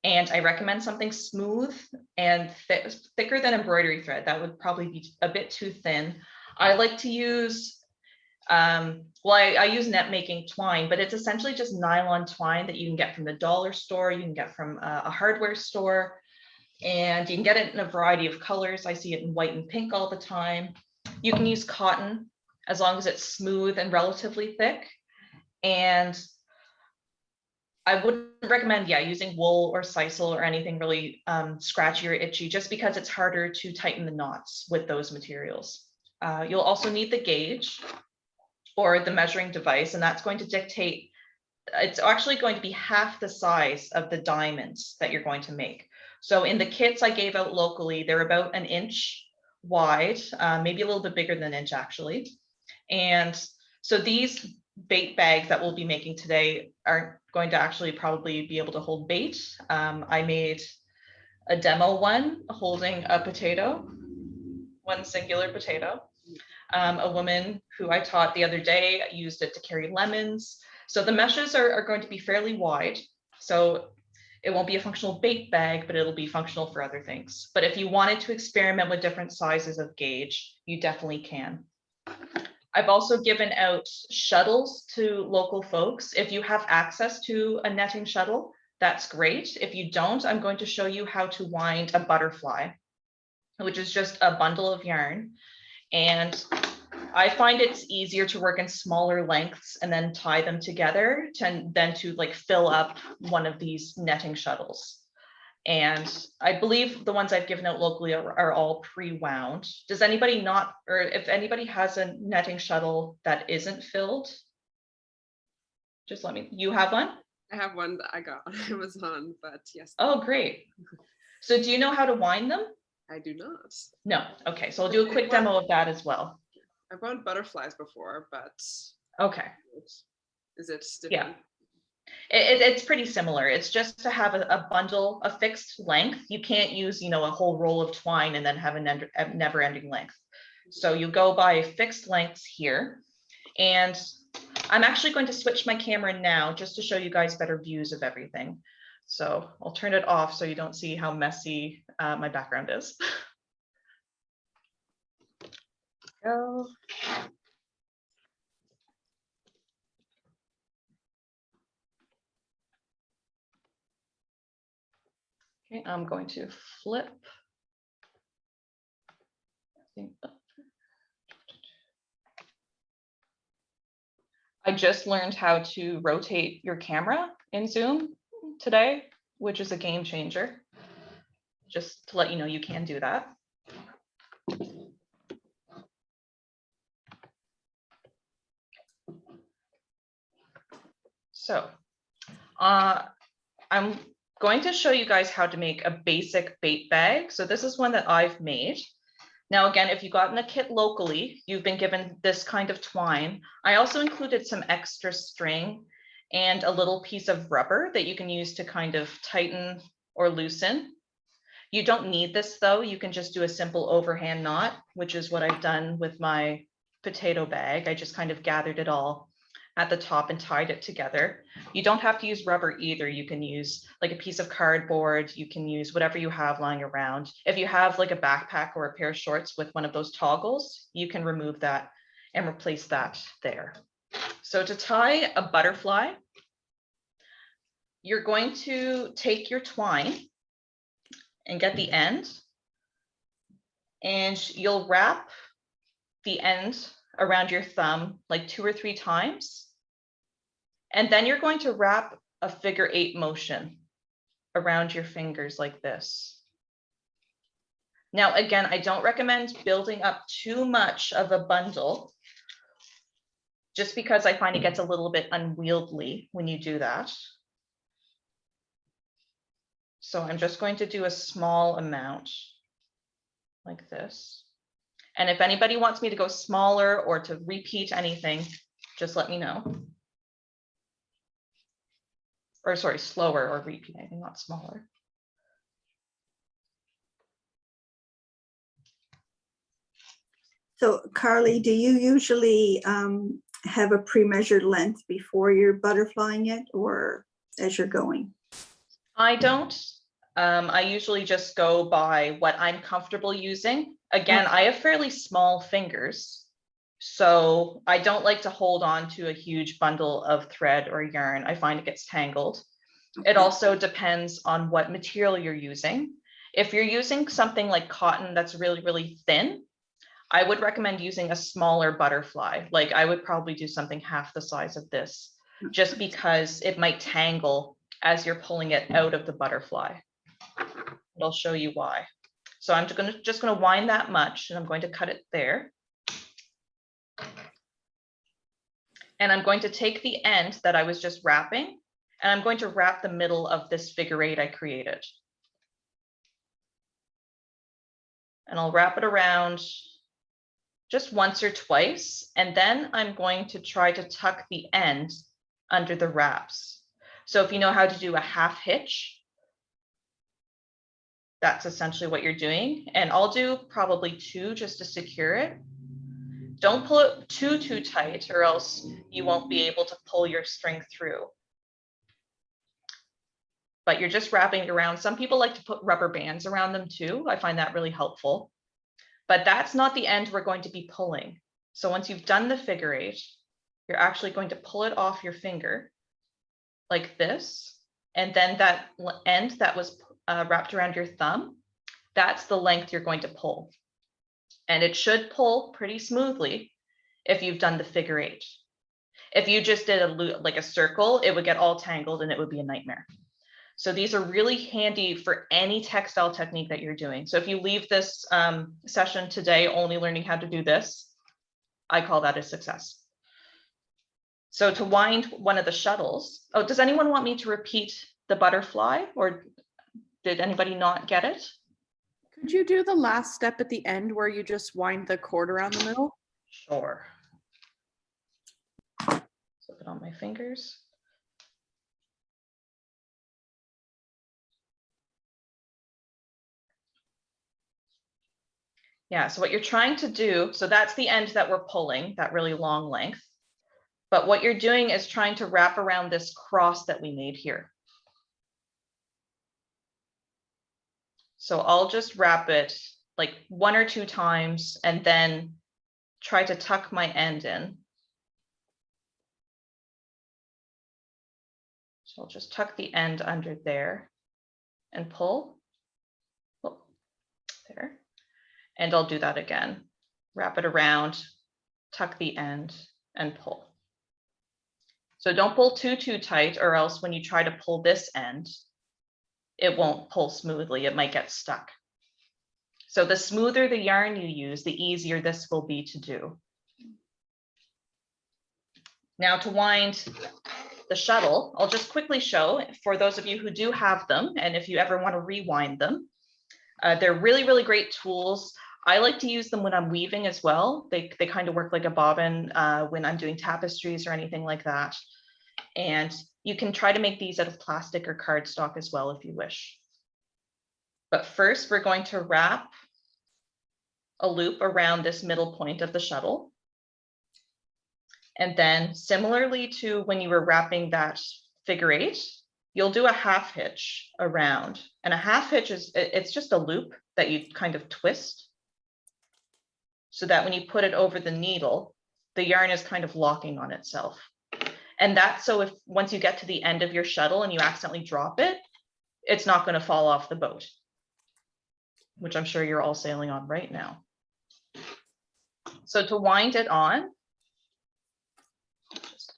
And I recommend something smooth and thicker than embroidery thread. That would probably be a bit too thin. I like to use, I use Making Twine, but it's essentially just nylon twine that you can get from the dollar store, you can get from a hardware store, and you can get it in a variety of colors. I see it in white and pink all the time. You can use cotton as long as it's smooth and relatively thick. And I wouldn't recommend, using wool or sisal or anything really scratchy or itchy, just because it's harder to tighten the knots with those materials. You'll also need the gauge or the measuring device, and that's going to dictate, it's actually going to be half the size of the diamonds that you're going to make. So in the kits I gave out locally, they're about 1 inch wide, maybe a little bit bigger than an inch actually. And so these bait bags that we'll be making today aren't going to actually probably be able to hold bait. I made a demo one holding a potato, one singular potato. A woman who I taught the other day used it to carry lemons. So the meshes are going to be fairly wide. So it won't be a functional bait bag, but it'll be functional for other things. But if you wanted to experiment with different sizes of gauge, you definitely can. I've also given out shuttles to local folks. If you have access to a netting shuttle, that's great. If you don't, I'm going to show you how to wind a butterfly, which is just a bundle of yarn. And I find it's easier to work in smaller lengths and then tie them together than to like fill up one of these netting shuttles. And I believe the ones I've given out locally are all pre-wound. Does anybody not, or if anybody has a netting shuttle that isn't filled, just let me, you have one? I have one that I got on Amazon, but yes. Oh, great. So do you know how to wind them? I do not. No. Okay, so I'll do a quick demo of that as well. I've wound butterflies before, but okay. Is it different? Yeah. It's pretty similar. It's just to have a bundle, a fixed length. You can't use, a whole roll of twine and then have a never-ending length. So you go by fixed lengths here. And I'm actually going to switch my camera now just to show you guys better views of everything. So I'll turn it off so you don't see how messy my background is. Go. Okay, I'm going to flip. I just learned how to rotate your camera in Zoom today, which is a game changer. Just to let you know, you can do that. So I'm going to show you guys how to make a basic bait bag. So this is one that I've made. Now, again, if you got in a kit locally, you've been given this kind of twine. I also included some extra string and a little piece of rubber that you can use to kind of tighten or loosen. You don't need this though. You can just do a simple overhand knot, which is what I've done with my potato bag. I just kind of gathered it all at the top and tied it together. You don't have to use rubber either. You can use like a piece of cardboard. You can use whatever you have lying around. If you have like a backpack or a pair of shorts with one of those toggles, you can remove that and replace that there. So to tie a butterfly, you're going to take your twine and get the end, and you'll wrap the end around your thumb like 2 or 3 times. And then you're going to wrap a figure 8 motion around your fingers like this. Now, again, I don't recommend building up too much of a bundle, just because I find it gets a little bit unwieldy when you do that. So I'm just going to do a small amount like this. And if anybody wants me to go smaller or to repeat anything, just let me know. Or sorry, slower or repeat anything, not smaller. So Carley, do you usually have a pre-measured length before you're butterflying it or as you're going? I don't. I usually just go by what I'm comfortable using. Again, I have fairly small fingers, so I don't like to hold on to a huge bundle of thread or yarn. I find it gets tangled. It also depends on what material you're using. If you're using something like cotton that's really, really thin, I would recommend using a smaller butterfly. Like I would probably do something half the size of this, just because it might tangle as you're pulling it out of the butterfly. And I'll show you why. So I'm just gonna wind that much, and I'm going to cut it there. And I'm going to take the end that I was just wrapping, and I'm going to wrap the middle of this figure eight I created. And I'll wrap it around just once or twice, and then I'm going to try to tuck the end under the wraps. So if you know how to do a half hitch, that's essentially what you're doing. And I'll do probably 2 just to secure it. Don't pull it too tight, or else you won't be able to pull your string through. But you're just wrapping it around. Some people like to put rubber bands around them too. I find that really helpful. But that's not the end we're going to be pulling. So once you've done the figure eight, you're actually going to pull it off your finger like this. And then that end that was wrapped around your thumb, that's the length you're going to pull. And it should pull pretty smoothly if you've done the figure eight. If you just did like a circle, it would get all tangled and it would be a nightmare. So these are really handy for any textile technique that you're doing. So if you leave this session today only learning how to do this, I call that a success. So to wind one of the shuttles, oh, does anyone want me to repeat the butterfly, or did anybody not get it? Could you do the last step at the end where you just wind the cord around the middle? Sure. Slip it on my fingers. Yeah, so what you're trying to do, so that's the end that we're pulling, that really long length. But what you're doing is trying to wrap around this cross that we made here. So I'll just wrap it like 1 or 2 times and then try to tuck my end in. So I'll just tuck the end under there and pull. Oh, there. And I'll do that again. Wrap it around, tuck the end, and pull. So don't pull too tight, or else when you try to pull this end, it won't pull smoothly. It might get stuck. So the smoother the yarn you use, the easier this will be to do. Now to wind the shuttle, I'll just quickly show for those of you who do have them, and if you ever want to rewind them, they're really, really great tools. I like to use them when I'm weaving as well. They kind of work like a bobbin when I'm doing tapestries or anything like that. And you can try to make these out of plastic or cardstock as well if you wish. But first, we're going to wrap a loop around this middle point of the shuttle. And then similarly to when you were wrapping that figure eight, you'll do a half hitch around. And a half hitch it's just a loop that you kind of twist, so that when you put it over the needle, the yarn is kind of locking on itself. And that's so if once you get to the end of your shuttle and you accidentally drop it, it's not going to fall off the boat, which I'm sure you're all sailing on right now. So to wind it on, just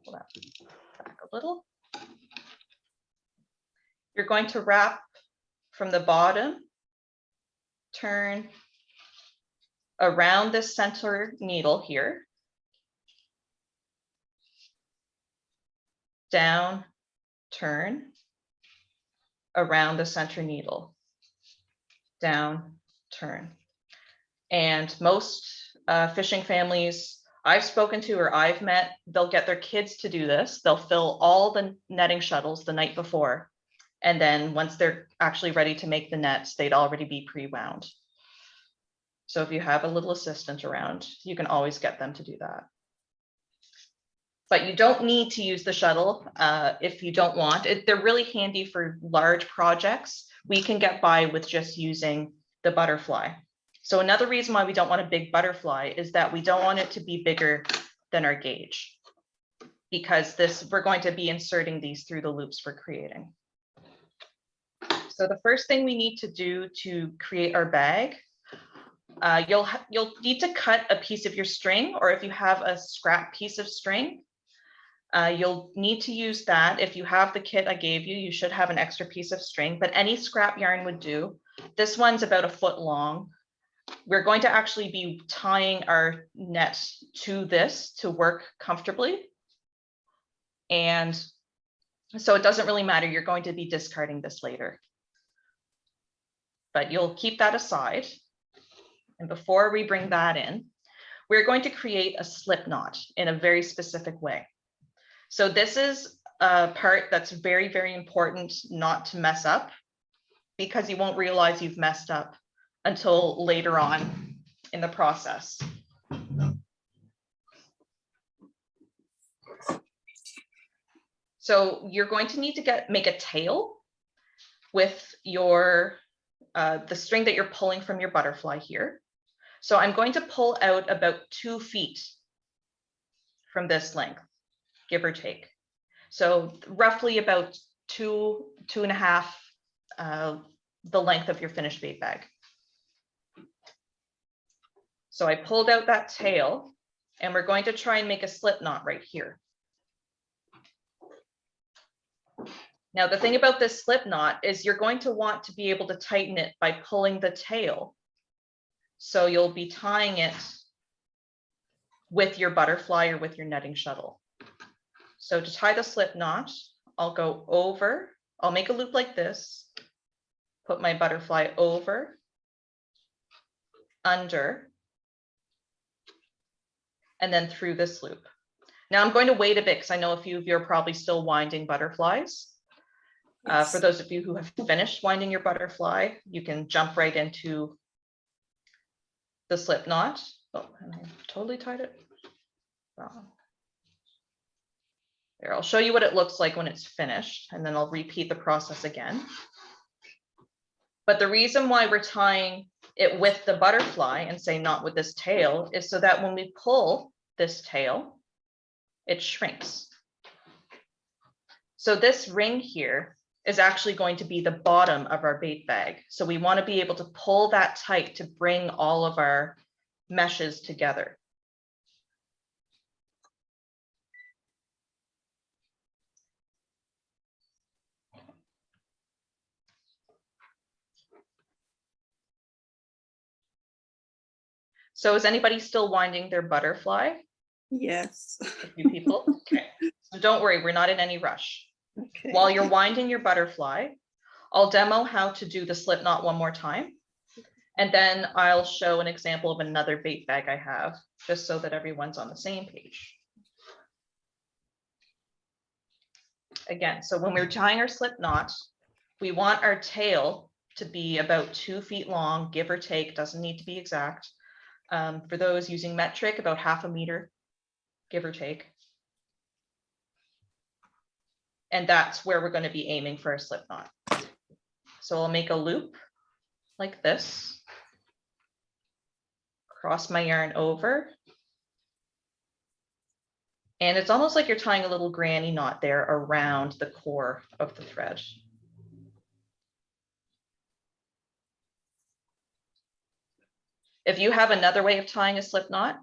pull that back a little. You're going to wrap from the bottom, turn around this center needle here, down, turn, around the center needle, down, turn. And most fishing families I've spoken to or I've met, they'll get their kids to do this. They'll fill all the netting shuttles the night before. And then once they're actually ready to make the nets, they'd already be pre-wound. So if you have a little assistant around, you can always get them to do that. But you don't need to use the shuttle if you don't want it. They're really handy for large projects. We can get by with just using the butterfly. So another reason why we don't want a big butterfly is that we don't want it to be bigger than our gauge, because we're going to be inserting these through the loops we're creating. So the first thing we need to do to create our bag, you'll need to cut a piece of your string, or if you have a scrap piece of string, you'll need to use that. If you have the kit I gave you, you should have an extra piece of string, but any scrap yarn would do. This one's about 1 foot long. We're going to actually be tying our net to this to work comfortably. And so it doesn't really matter. You're going to be discarding this later. But you'll keep that aside. And before we bring that in, we're going to create a slip knot in a very specific way. So this is a part that's very, very important not to mess up, because you won't realize you've messed up until later on in the process. So you're going to need to make a tail with your the string that you're pulling from your butterfly here. So I'm going to pull out about 2 feet from this length, give or take. So roughly about 2.5 the length of your finished bait bag. So I pulled out that tail, and we're going to try and make a slip knot right here. Now, the thing about this slip knot is you're going to want to be able to tighten it by pulling the tail. So you'll be tying it with your butterfly or with your netting shuttle. So to tie the slip knot, I'll go over, I'll make a loop like this, put my butterfly over, under, and then through this loop. Now I'm going to wait a bit because I know a few of you are probably still winding butterflies. For those of you who have finished winding your butterfly, you can jump right into the slip knot. Oh, and I totally tied it wrong. There, I'll show you what it looks like when it's finished, and then I'll repeat the process again. But the reason why we're tying it with the butterfly and say not with this tail is so that when we pull this tail, it shrinks. So this ring here is actually going to be the bottom of our bait bag. So we want to be able to pull that tight to bring all of our meshes together. So is anybody still winding their butterfly? Yes. A few people? Okay. So don't worry, we're not in any rush. Okay. While you're winding your butterfly, I'll demo how to do the slip knot one more time. And then I'll show an example of another bait bag I have, just so that everyone's on the same page. Again, so when we're tying our slip knot, we want our tail to be about 2 feet long, give or take, doesn't need to be exact. For those using metric, about 0.5 meter, give or take. And that's where we're going to be aiming for a slip knot. So I'll make a loop like this, cross my yarn over, and it's almost like you're tying a little granny knot there around the core of the thread. If you have another way of tying a slip knot,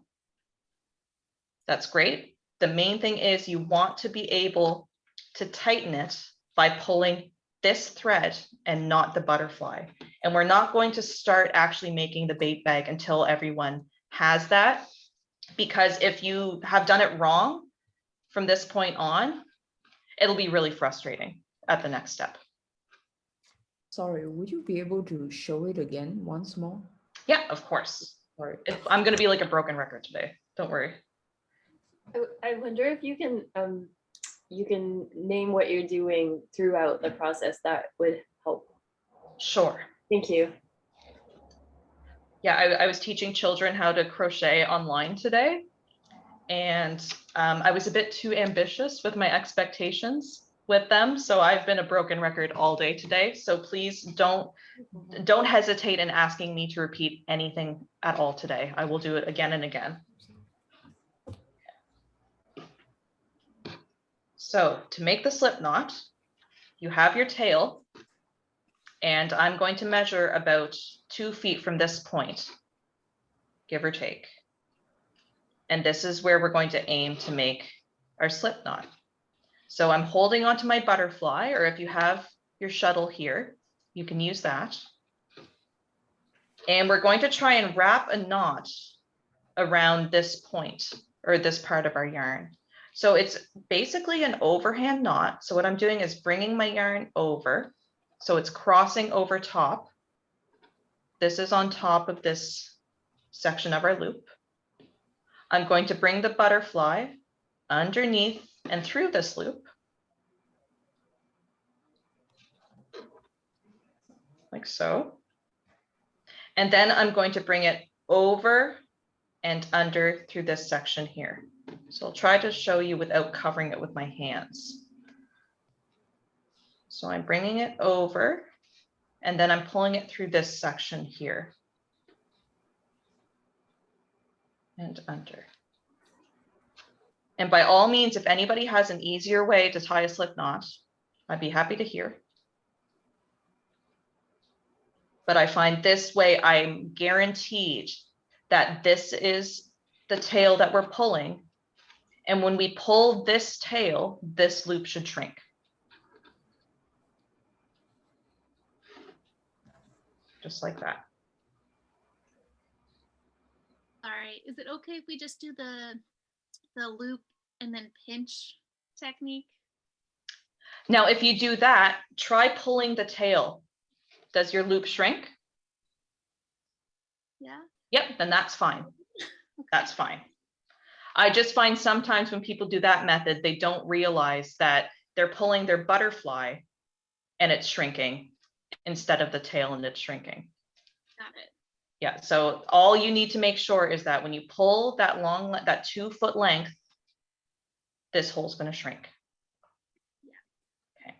that's great. The main thing is you want to be able to tighten it by pulling this thread and not the butterfly. And we're not going to start actually making the bait bag until everyone has that, because if you have done it wrong from this point on, it'll be really frustrating at the next step. Sorry, would you be able to show it again once more? Yeah, of course. I'm going to be like a broken record today. Don't worry. I wonder if you can name what you're doing throughout the process. That would help. Sure. Thank you. Yeah, I was teaching children how to crochet online today. and I was a bit too ambitious with my expectations with them. So I've been a broken record all day today. So please don't hesitate in asking me to repeat anything at all today. I will do it again and again. So to make the slip knot, you have your tail, and I'm going to measure about 2 feet from this point, give or take. And this is where we're going to aim to make our slip knot. So I'm holding onto my butterfly, or if you have your shuttle here, you can use that. And we're going to try and wrap a knot around this point, or this part of our yarn. So it's basically an overhand knot. So what I'm doing is bringing my yarn over. So it's crossing over top. This is on top of this section of our loop. I'm going to bring the butterfly underneath and through this loop, like so. And then I'm going to bring it over and under through this section here. So I'll try to show you without covering it with my hands. So I'm bringing it over, and then I'm pulling it through this section here and under. And by all means, if anybody has an easier way to tie a slip knot, I'd be happy to hear. But I find this way, I'm guaranteed that this is the tail that we're pulling. And when we pull this tail, this loop should shrink. Just like that. All right. Is it okay if we just do the loop and then pinch technique? Now, if you do that, try pulling the tail. Does your loop shrink? Yeah. Yep, then that's fine. That's fine. I just find sometimes when people do that method, they don't realize that they're pulling their butterfly and it's shrinking instead of the tail and it's shrinking. Got it. Yeah, so all you need to make sure is that when you pull that long, that 2 foot length, this hole's going to shrink. Yeah. Okay.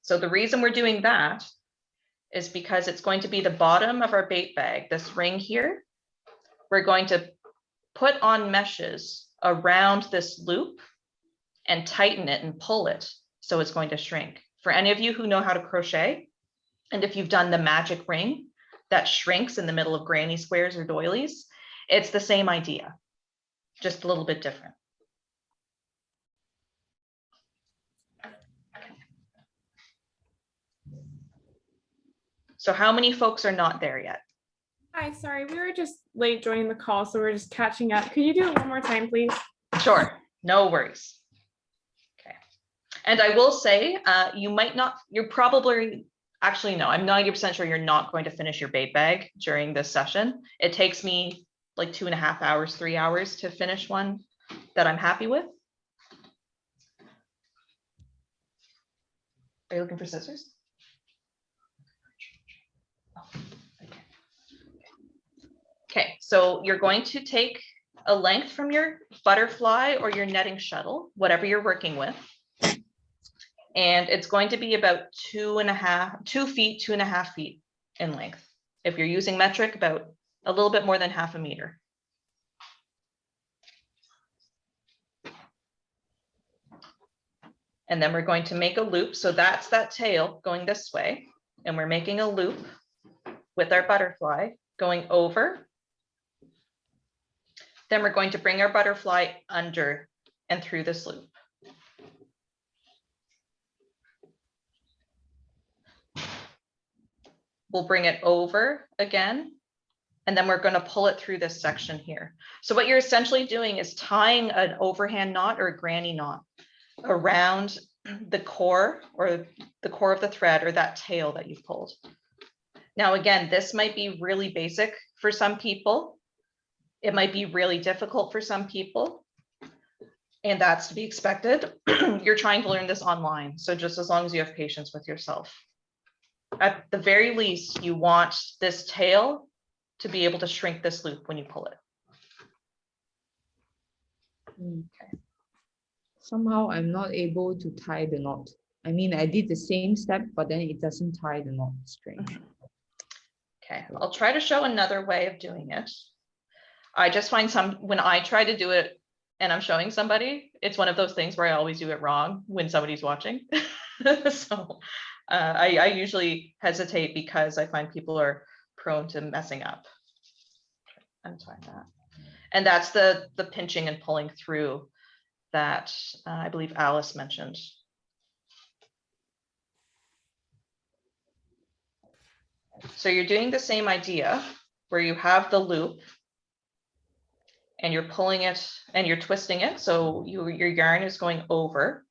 So the reason we're doing that is because it's going to be the bottom of our bait bag, this ring here. We're going to put on meshes around this loop and tighten it and pull it so it's going to shrink. For any of you who know how to crochet, and if you've done the magic ring that shrinks in the middle of granny squares or doilies, it's the same idea, just a little bit different. So how many folks are not there yet? Hi, sorry, we were just late joining the call, so we're just catching up. Could you do it one more time, please? Sure, no worries. Okay. And I will say, you might not, you're probably, actually, no, I'm 90% sure you're not going to finish your bait bag during this session. It takes me like 2.5 hours, 3 hours to finish one that I'm happy with. Are you looking for scissors? Oh, okay. Okay, so you're going to take a length from your butterfly or your netting shuttle, whatever you're working with. And it's going to be about 2 feet, 2.5 feet in length. If you're using metric, about a little bit more than 1/2 meter. And then we're going to make a loop. So that's that tail going this way. And we're making a loop with our butterfly going over. Then we're going to bring our butterfly under and through this loop. We'll bring it over again, and then we're going to pull it through this section here. So what you're essentially doing is tying an overhand knot or a granny knot around the core or the core of the thread or that tail that you've pulled. Now, again, this might be really basic for some people. It might be really difficult for some people, and that's to be expected. You're trying to learn this online, so just as long as you have patience with yourself. At the very least, you want this tail to be able to shrink this loop when you pull it. Somehow I'm not able to tie the knot. I mean, I did the same step, but then it doesn't tie the knot. Strange. Okay, I'll try to show another way of doing it. I just find when I try to do it and I'm showing somebody, it's one of those things where I always do it wrong when somebody's watching. So I usually hesitate because I find people are prone to messing up. Untie that. And that's the pinching and pulling through that I believe Alice mentioned. So you're doing the same idea where you have the loop and you're pulling it and you're twisting it. So your yarn is going over.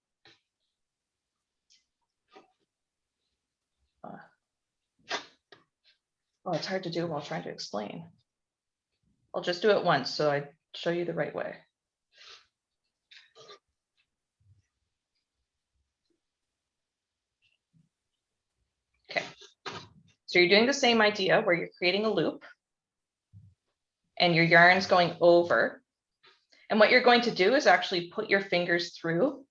Oh, it's hard to do while trying to explain. I'll just do it once so I show you the right way. Okay, so you're doing the same idea where you're creating a loop and your yarn's going over. And what you're going to do is actually put your fingers through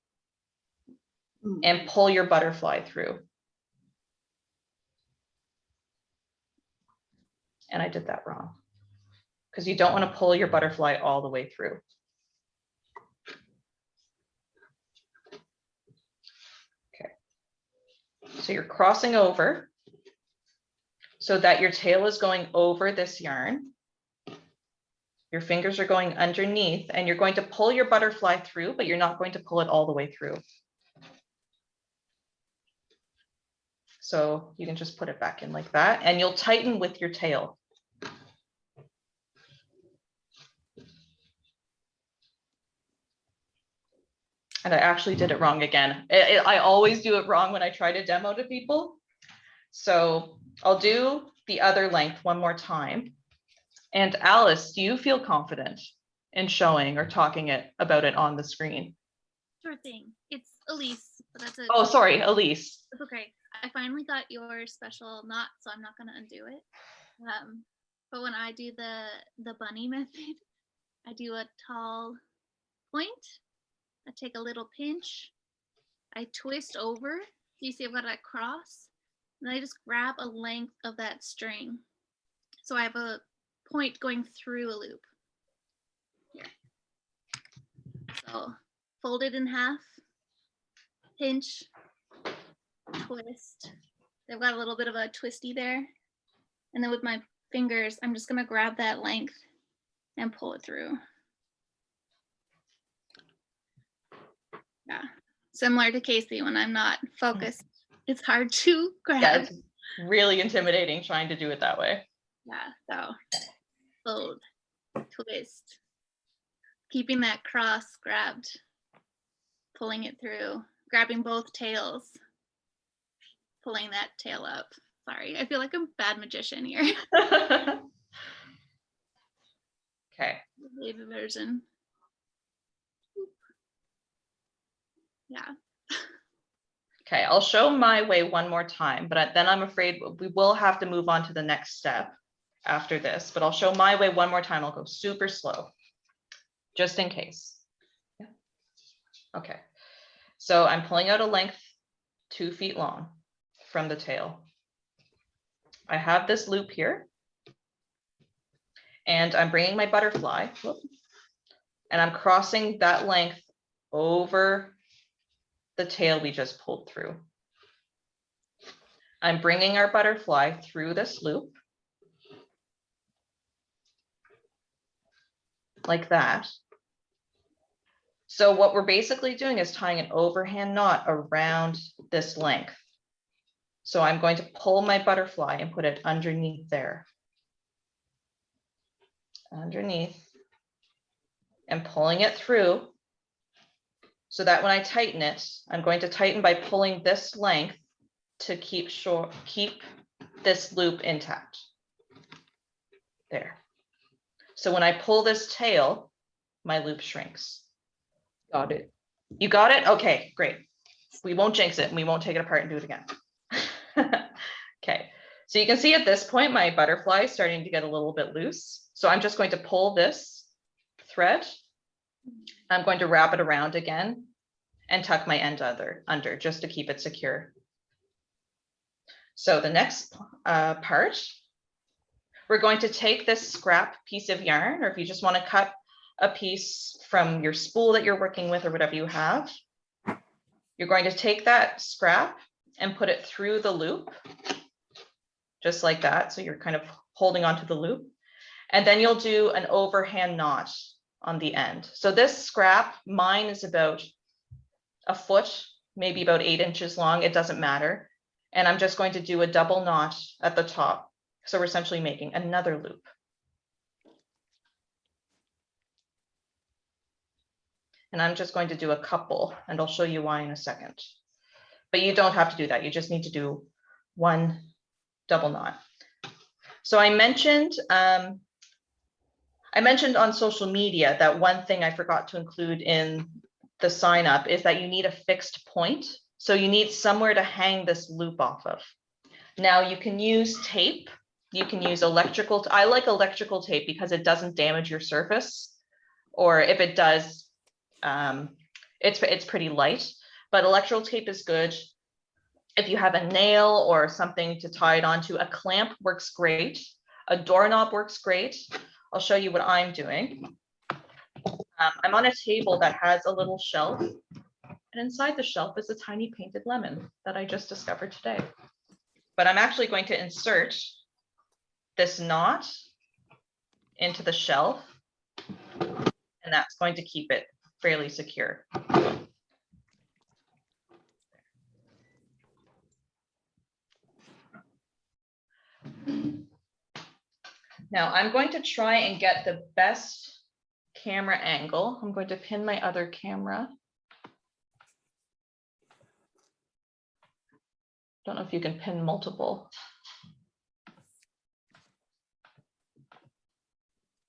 and pull your butterfly through. And I did that wrong because you don't want to pull your butterfly all the way through. Okay, so you're crossing over so that your tail is going over this yarn. Your fingers are going underneath and you're going to pull your butterfly through, but you're not going to pull it all the way through. So you can just put it back in like that and you'll tighten with your tail. And I actually did it wrong again. I always do it wrong when I try to demo to people. So I'll do the other length one more time. And Alice, do you feel confident in showing or talking about it on the screen? Sure thing. It's Elise, but that's Oh, sorry, Elise. It's okay. I finally got your special knot, so I'm not gonna undo it. But when I do the bunny method, I do a tall point. I take a little pinch. I twist over. You see I've got that cross. And I just grab a length of that string. So I have a point going through a loop. Here. So fold it in half, pinch, twist. They've got a little bit of a twisty there. And then with my fingers, I'm just gonna grab that length and pull it through. Yeah, similar to Casey, when I'm not focused, it's hard to grab. Yeah, it's really intimidating trying to do it that way. Yeah, so fold, twist, keeping that cross grabbed, pulling it through, grabbing both tails, pulling that tail up. Sorry, I feel like I'm a bad magician here. Okay. Baby version. Yeah. Okay, I'll show my way one more time, but then I'm afraid we will have to move on to the next step after this, but I'll show my way one more time. I'll go super slow, just in case. Yeah. Okay, so I'm pulling out a length 2 feet long from the tail. I have this loop here, and I'm bringing my butterfly, and I'm crossing that length over the tail we just pulled through. I'm bringing our butterfly through this loop like that. So what we're basically doing is tying an overhand knot around this length. So I'm going to pull my butterfly and put it underneath there. Underneath and pulling it through so that when I tighten it, I'm going to tighten by pulling this length to keep this loop intact. There. So when I pull this tail, my loop shrinks. Got it. You got it? Okay, great. We won't jinx it and we won't take it apart and do it again. Okay, so you can see at this point, my butterfly is starting to get a little bit loose. So I'm just going to pull this thread I'm going to wrap it around again and tuck my end under just to keep it secure. So the next part, we're going to take this scrap piece of yarn, or if you just want to cut a piece from your spool that you're working with or whatever you have, you're going to take that scrap and put it through the loop, just like that. So you're kind of holding onto the loop, and then you'll do an overhand knot on the end. So this scrap, mine is about a foot, maybe about 8 inches long. It doesn't matter. And I'm just going to do a double knot at the top. So we're essentially making another loop. And I'm just going to do a couple, and I'll show you why in a second. But you don't have to do that. You just need to do one double knot. So I mentioned on social media that one thing I forgot to include in the sign up is that you need a fixed point. So you need somewhere to hang this loop off of. Now you can use tape. You can use electrical. I like electrical tape because it doesn't damage your surface, or if it does, it's pretty light, but electrical tape is good. If you have a nail or something to tie it onto, a clamp works great. A doorknob works great. I'll show you what I'm doing. I'm on a table that has a little shelf, and inside the shelf is a tiny painted lemon that I just discovered today. But I'm actually going to insert this knot into the shelf, and that's going to keep it fairly secure. Now I'm going to try and get the best camera angle. I'm going to pin my other camera. Don't know if you can pin multiple.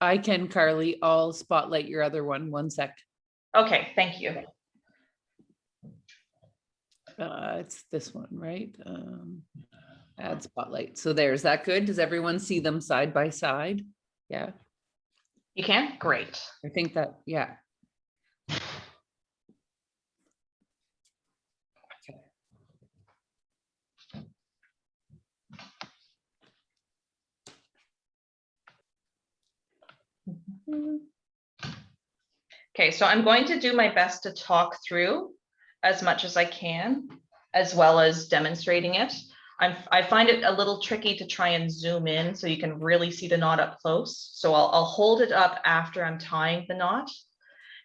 I can, Carly. I'll spotlight your other one. 1 sec. Okay, thank you. It's this one, right? Add spotlight. So there's that good. Does everyone see them side by side? Yeah. You can? Great. I think that, yeah. Okay, so I'm going to do my best to talk through as much as I can, as well as demonstrating it. I find it a little tricky to try and zoom in so you can really see the knot up close. So I'll hold it up after I'm tying the knot,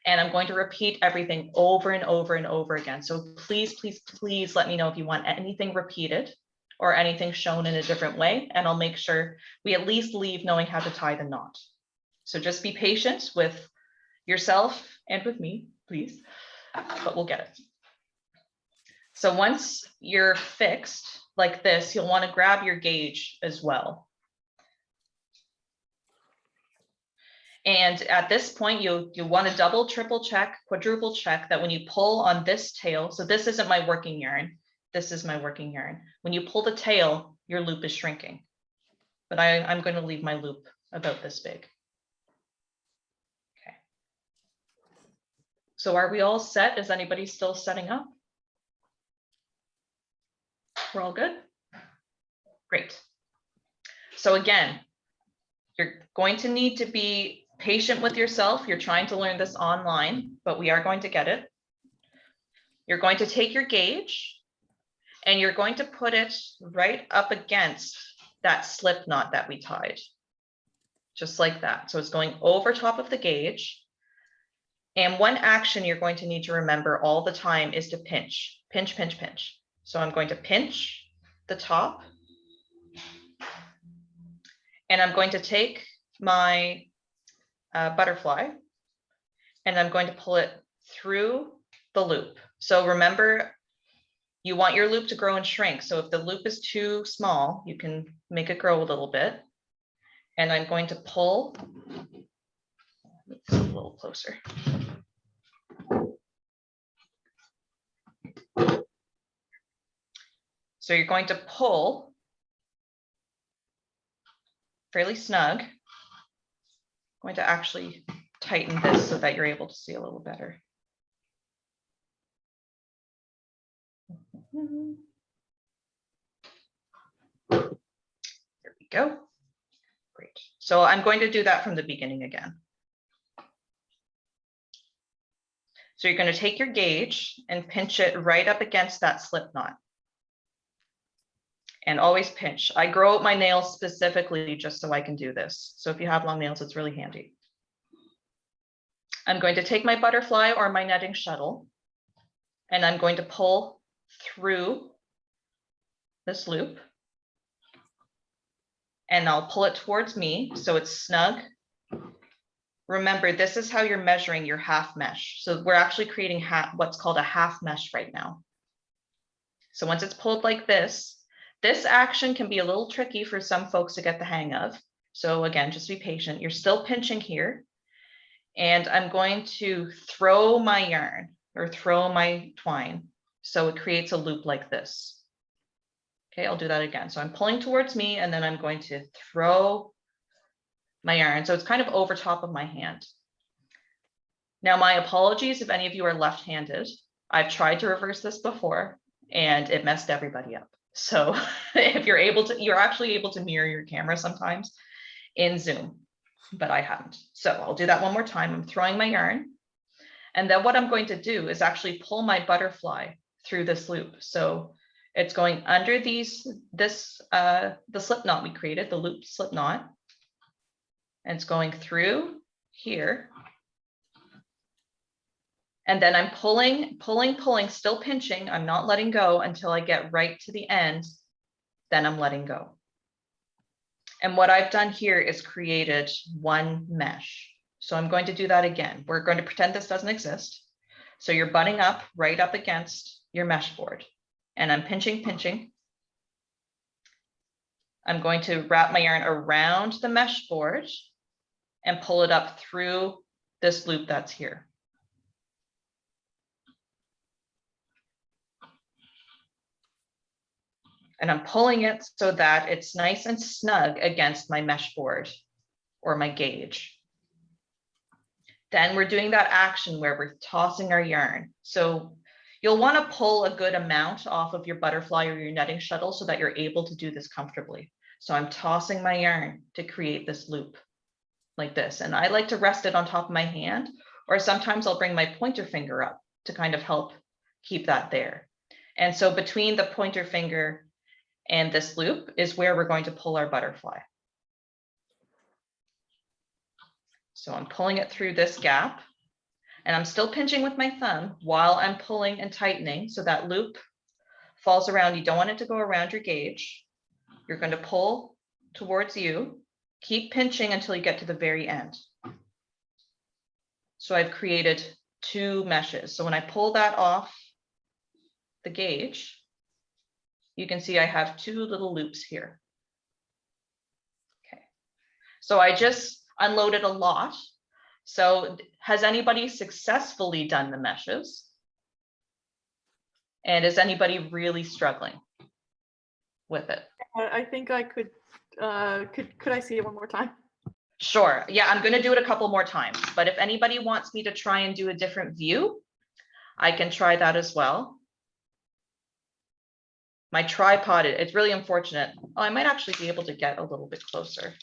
and I'm going to repeat everything over and over and over again. So please, please, please let me know if you want anything repeated or anything shown in a different way, and I'll make sure we at least leave knowing how to tie the knot. So just be patient with yourself and with me, please, but we'll get it. So once you're fixed like this, you'll want to grab your gauge as well. And at this point, you want to double, triple check, quadruple check that when you pull on this tail, so this isn't my working yarn, this is my working yarn. When you pull the tail, your loop is shrinking. But I'm going to leave my loop about this big. So are we all set? Is anybody still setting up? We're all good? Great. So again, you're going to need to be patient with yourself. You're trying to learn this online, but we are going to get it. You're going to take your gauge and you're going to put it right up against that slip knot that we tied, just like that. So it's going over top of the gauge. And one action you're going to need to remember all the time is to pinch, pinch, pinch, pinch. So I'm going to pinch the top, and I'm going to take my butterfly, and I'm going to pull it through the loop. So remember, you want your loop to grow and shrink. So if the loop is too small, you can make it grow a little bit. And I'm going to pull a little closer. So you're going to pull fairly snug. I'm going to actually tighten this so that you're able to see a little better. There we go. Great. So I'm going to do that from the beginning again. So you're going to take your gauge and pinch it right up against that slip knot. And always pinch. I grow out my nails specifically just so I can do this. So if you have long nails, it's really handy. I'm going to take my butterfly or my netting shuttle, and I'm going to pull through this loop. And I'll pull it towards me so it's snug. Remember, this is how you're measuring your half mesh. So we're actually creating what's called a half mesh right now. So once it's pulled like this action can be a little tricky for some folks to get the hang of. So again, just be patient. You're still pinching here. And I'm going to throw my yarn or throw my twine. So it creates a loop like this. Okay, I'll do that again. So I'm pulling towards me and then I'm going to throw my yarn. So it's kind of over top of my hand. Now, my apologies if any of you are left-handed. I've tried to reverse this before and it messed everybody up. So if you're able to, you're actually able to mirror your camera sometimes in Zoom, but I haven't. So I'll do that one more time. I'm throwing my yarn. And then what I'm going to do is actually pull my butterfly through this loop. So it's going under the slip knot we created, the loop slip knot. And it's going through here. And then I'm pulling, still pinching. I'm not letting go until I get right to the end. Then I'm letting go. And what I've done here is created one mesh. So I'm going to do that again. We're going to pretend this doesn't exist. So you're butting up right up against your mesh board. And I'm pinching. I'm going to wrap my yarn around the mesh board and pull it up through this loop that's here. And I'm pulling it so that it's nice and snug against my mesh board or my gauge. Then we're doing that action where we're tossing our yarn. So you'll want to pull a good amount off of your butterfly or your netting shuttle so that you're able to do this comfortably. So I'm tossing my yarn to create this loop like this. And I like to rest it on top of my hand, or sometimes I'll bring my pointer finger up to kind of help keep that there. And so between the pointer finger and this loop is where we're going to pull our butterfly. So I'm pulling it through this gap and I'm still pinching with my thumb while I'm pulling and tightening. So that loop falls around. You don't want it to go around your gauge. You're going to pull towards you, keep pinching until you get to the very end. So I've created two meshes. So when I pull that off the gauge, you can see I have two little loops here. Okay, so I just unloaded a lot. So has anybody successfully done the meshes? And is anybody really struggling with it? I think I could I see it one more time? Sure, yeah, I'm gonna do it a couple more times, but if anybody wants me to try and do a different view, I can try that as well. My tripod, it's really unfortunate. Oh, I might actually be able to get a little bit closer.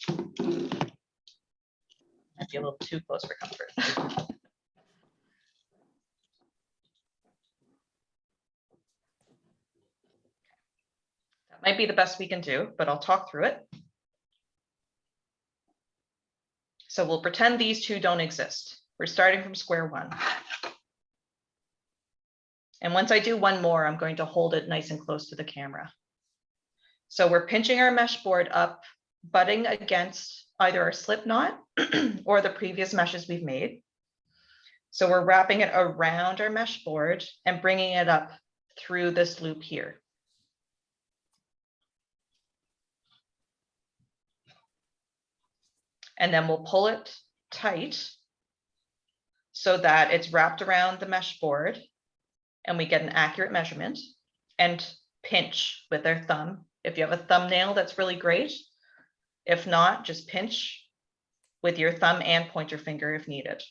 Might be a little too close for comfort. That might be the best we can do, but I'll talk through it. So we'll pretend these two don't exist. We're starting from square one. And once I do one more, I'm going to hold it nice and close to the camera. So we're pinching our mesh board up, butting against either our slip knot or the previous meshes we've made. So we're wrapping it around our mesh board and bringing it up through this loop here. And then we'll pull it tight so that it's wrapped around the mesh board and we get an accurate measurement, and pinch with our thumb. If you have a thumbnail, that's really great. If not, just pinch with your thumb and pointer finger if needed.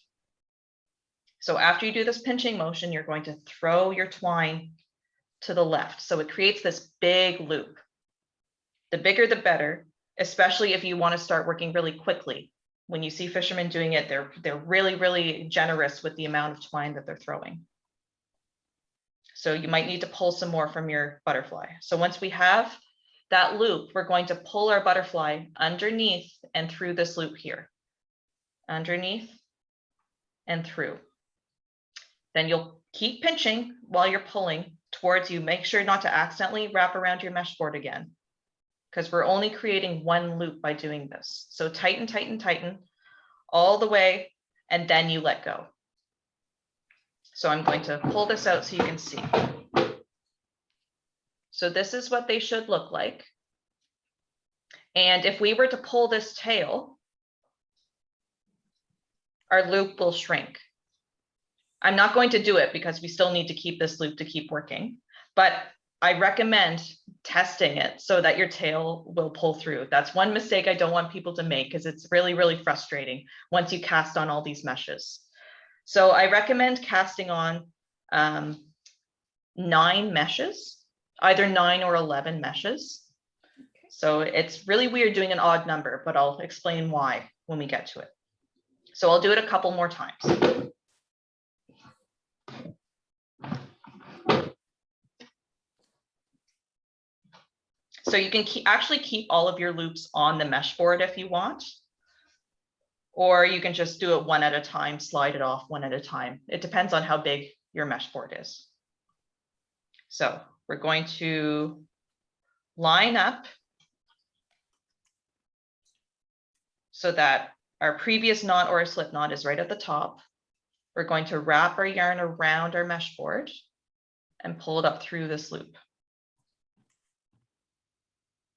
So after you do this pinching motion, you're going to throw your twine to the left. So it creates this big loop. The bigger, the better, especially if you want to start working really quickly. When you see fishermen doing it, they're really, really generous with the amount of twine that they're throwing. So you might need to pull some more from your butterfly. So once we have that loop, we're going to pull our butterfly underneath and through this loop here. Underneath and through. Then you'll keep pinching while you're pulling towards you. Make sure not to accidentally wrap around your mesh board again, because we're only creating one loop by doing this. So tighten, tighten, tighten all the way, and then you let go. So I'm going to pull this out so you can see. So this is what they should look like. And if we were to pull this tail, our loop will shrink. I'm not going to do it because we still need to keep this loop to keep working, but I recommend testing it so that your tail will pull through. That's one mistake I don't want people to make, because it's really, really frustrating once you cast on all these meshes. So I recommend casting on 9 meshes, either 9 or 11 meshes. So it's really weird doing an odd number, but I'll explain why when we get to it. So I'll do it a couple more times. So you can actually keep all of your loops on the mesh board if you want, or you can just do it one at a time, slide it off one at a time. It depends on how big your mesh board is. So we're going to line up so that our previous knot or a slip knot is right at the top. We're going to wrap our yarn around our mesh board and pull it up through this loop.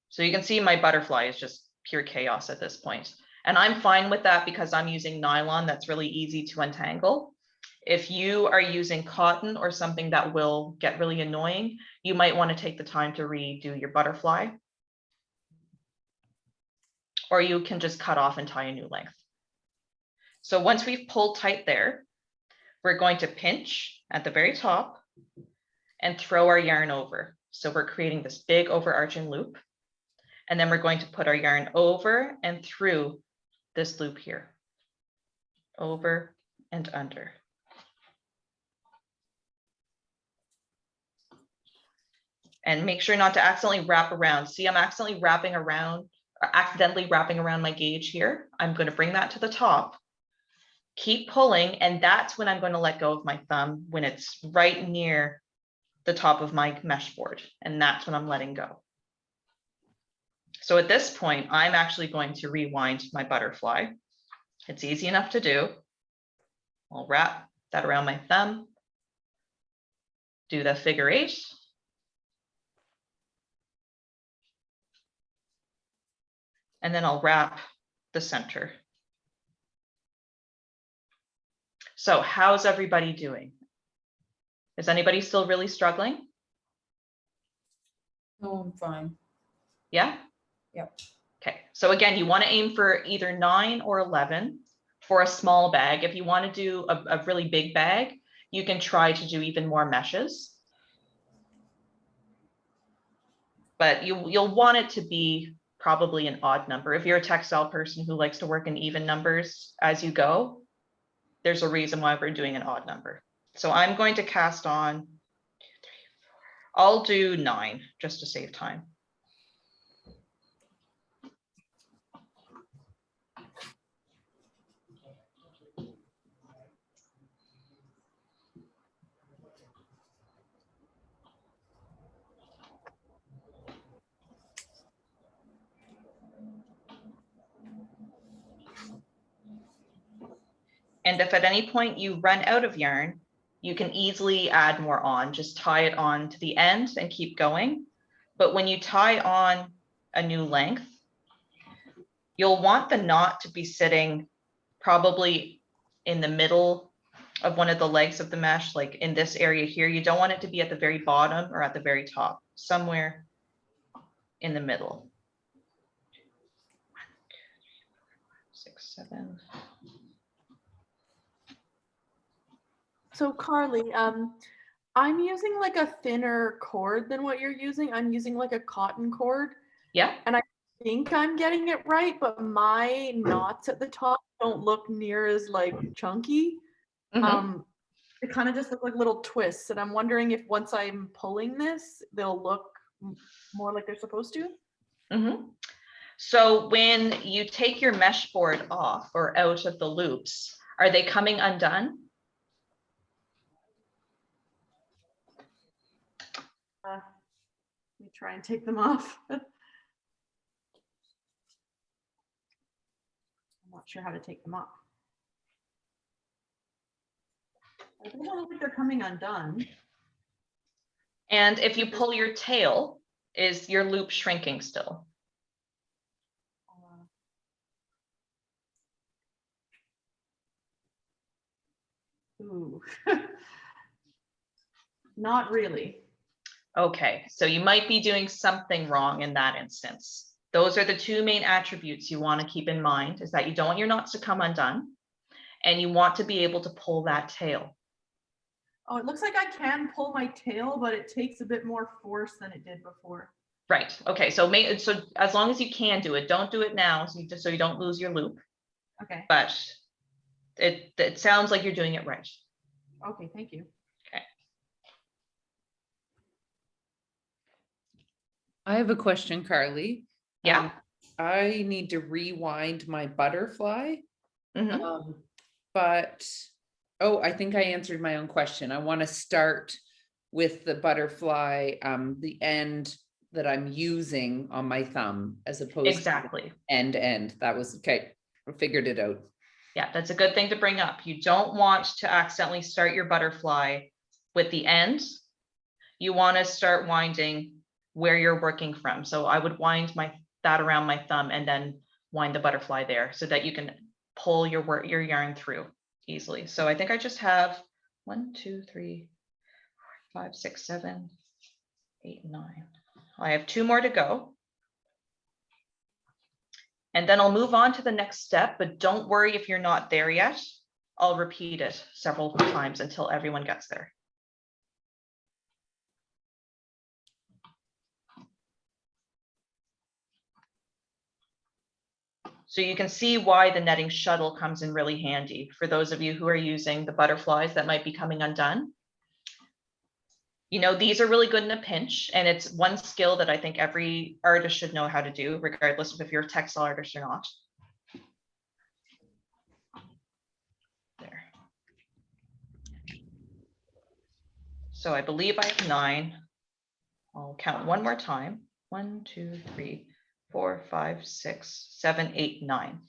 So you can see my butterfly is just pure chaos at this point. And I'm fine with that because I'm using nylon that's really easy to untangle. If you are using cotton or something that will get really annoying, you might want to take the time to redo your butterfly. Or you can just cut off and tie a new length. So once we've pulled tight there, we're going to pinch at the very top and throw our yarn over. So we're creating this big overarching loop. And then we're going to put our yarn over and through this loop here, over and under. And make sure not to accidentally wrap around. See, I'm accidentally wrapping around, or accidentally wrapping around my gauge here. I'm going to bring that to the top, keep pulling, and that's when I'm going to let go of my thumb, when it's right near the top of my mesh board. And that's when I'm letting go. So at this point, I'm actually going to rewind my butterfly. It's easy enough to do. I'll wrap that around my thumb, do the figure 8. And then I'll wrap the center. So how's everybody doing? Is anybody still really struggling? No, I'm fine. Yeah? Yep. Okay, so again, you want to aim for either 9 or 11 for a small bag. If you want to do a really big bag, you can try to do even more meshes. But you'll want it to be probably an odd number. If you're a textile person who likes to work in even numbers as you go, there's a reason why we're doing an odd number. So I'm going to cast on 2, 3, 4. I'll do 9 just to save time. And if at any point you run out of yarn, you can easily add more on. Just tie it on to the end and keep going. But when you tie on a new length, you'll want the knot to be sitting probably in the middle of one of the legs of the mesh, like in this area here. You don't want it to be at the very bottom or at the very top, somewhere in the middle. 1, 2, 3, 4, 5, 6, 7. So Carly, I'm using like a thinner cord than what you're using. I'm using like a cotton cord. Yeah. And I think I'm getting it right, but my knots at the top don't look near as like chunky. Mhm. They kind of just look like little twists. And I'm wondering if once I'm pulling this, they'll look more like they're supposed to. Mhm. So when you take your mesh board off or out of the loops, are they coming undone? Let me try and take them off. I'm not sure how to take them off. It doesn't look like they're coming undone. And if you pull your tail, is your loop shrinking still? Ooh. Not really. Okay, so you might be doing something wrong in that instance. Those are the two main attributes you want to keep in mind, is that you don't want your knots to come undone and you want to be able to pull that tail. Oh, it looks like I can pull my tail, but it takes a bit more force than it did before. Right. Okay, so as long as you can do it, don't do it now so you don't lose your loop. Okay. But it sounds like you're doing it right. Okay, thank you. I have a question, Carly. Yeah. I need to rewind my butterfly, Mhm. but, oh, I think I answered my own question. I want to start with the butterfly, the end that I'm using on my thumb as opposed Exactly. to end. That was, okay, I figured it out. Yeah, that's a good thing to bring up. You don't want to accidentally start your butterfly with the end. You want to start winding where you're working from. So I would wind that around my thumb and then wind the butterfly there so that you can pull your yarn through easily. So I think I just have 1, 2, 3, 4, 5, 6, 7, 8, 9. I have 2 more to go. And then I'll move on to the next step, but don't worry if you're not there yet. I'll repeat it several times until everyone gets there. So you can see why the netting shuttle comes in really handy for those of you who are using the butterflies that might be coming undone. You know, these are really good in a pinch, and it's one skill that I think every artist should know how to do, regardless of if you're a textile artist or not. There. So I believe I have 9. I'll count one more time. 1, 2, 3, 4, 5, 6, 7, 8, 9.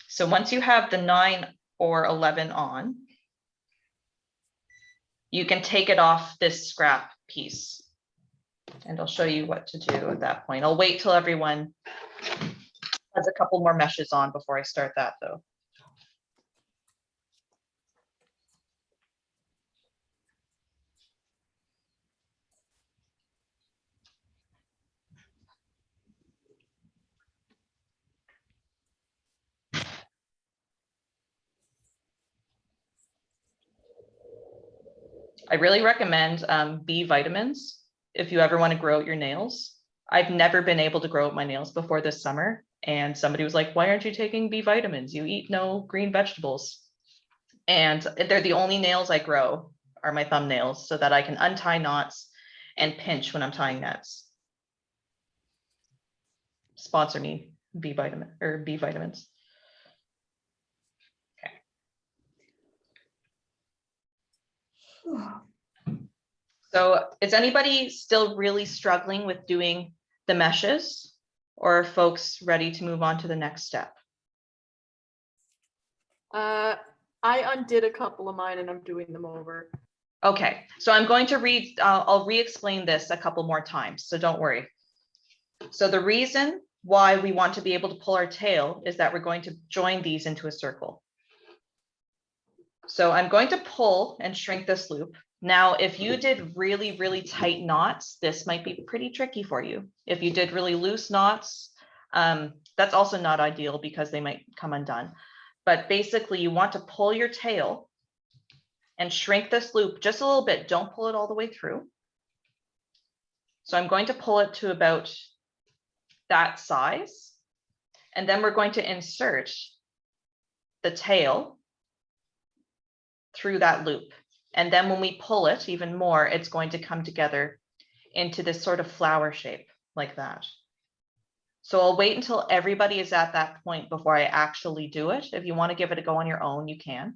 So once you have the 9 or 11 on, you can take it off this scrap piece. And I'll show you what to do at that point. I'll wait till everyone has a couple more meshes on before I start that though. I really recommend B vitamins if you ever want to grow out your nails. I've never been able to grow out my nails before this summer. And somebody was like, why aren't you taking B vitamins? You eat no green vegetables. And they're the only nails I grow are my thumbnails so that I can untie knots and pinch when I'm tying nets. Sponsor me, B vitamins. So is anybody still really struggling with doing the meshes, or are folks ready to move on to the next step? I undid a couple of mine and I'm doing them over. Okay, so I'm going to I'll re-explain this a couple more times, so don't worry. So the reason why we want to be able to pull our tail is that we're going to join these into a circle. So I'm going to pull and shrink this loop Now, if you did really, really tight knots, this might be pretty tricky for you. If you did really loose knots, that's also not ideal because they might come undone. But basically you want to pull your tail and shrink this loop just a little bit. Don't pull it all the way through. So I'm going to pull it to about that size. And then we're going to insert the tail through that loop. And then when we pull it even more, it's going to come together into this sort of flower shape like that. So I'll wait until everybody is at that point before I actually do it. If you want to give it a go on your own, you can.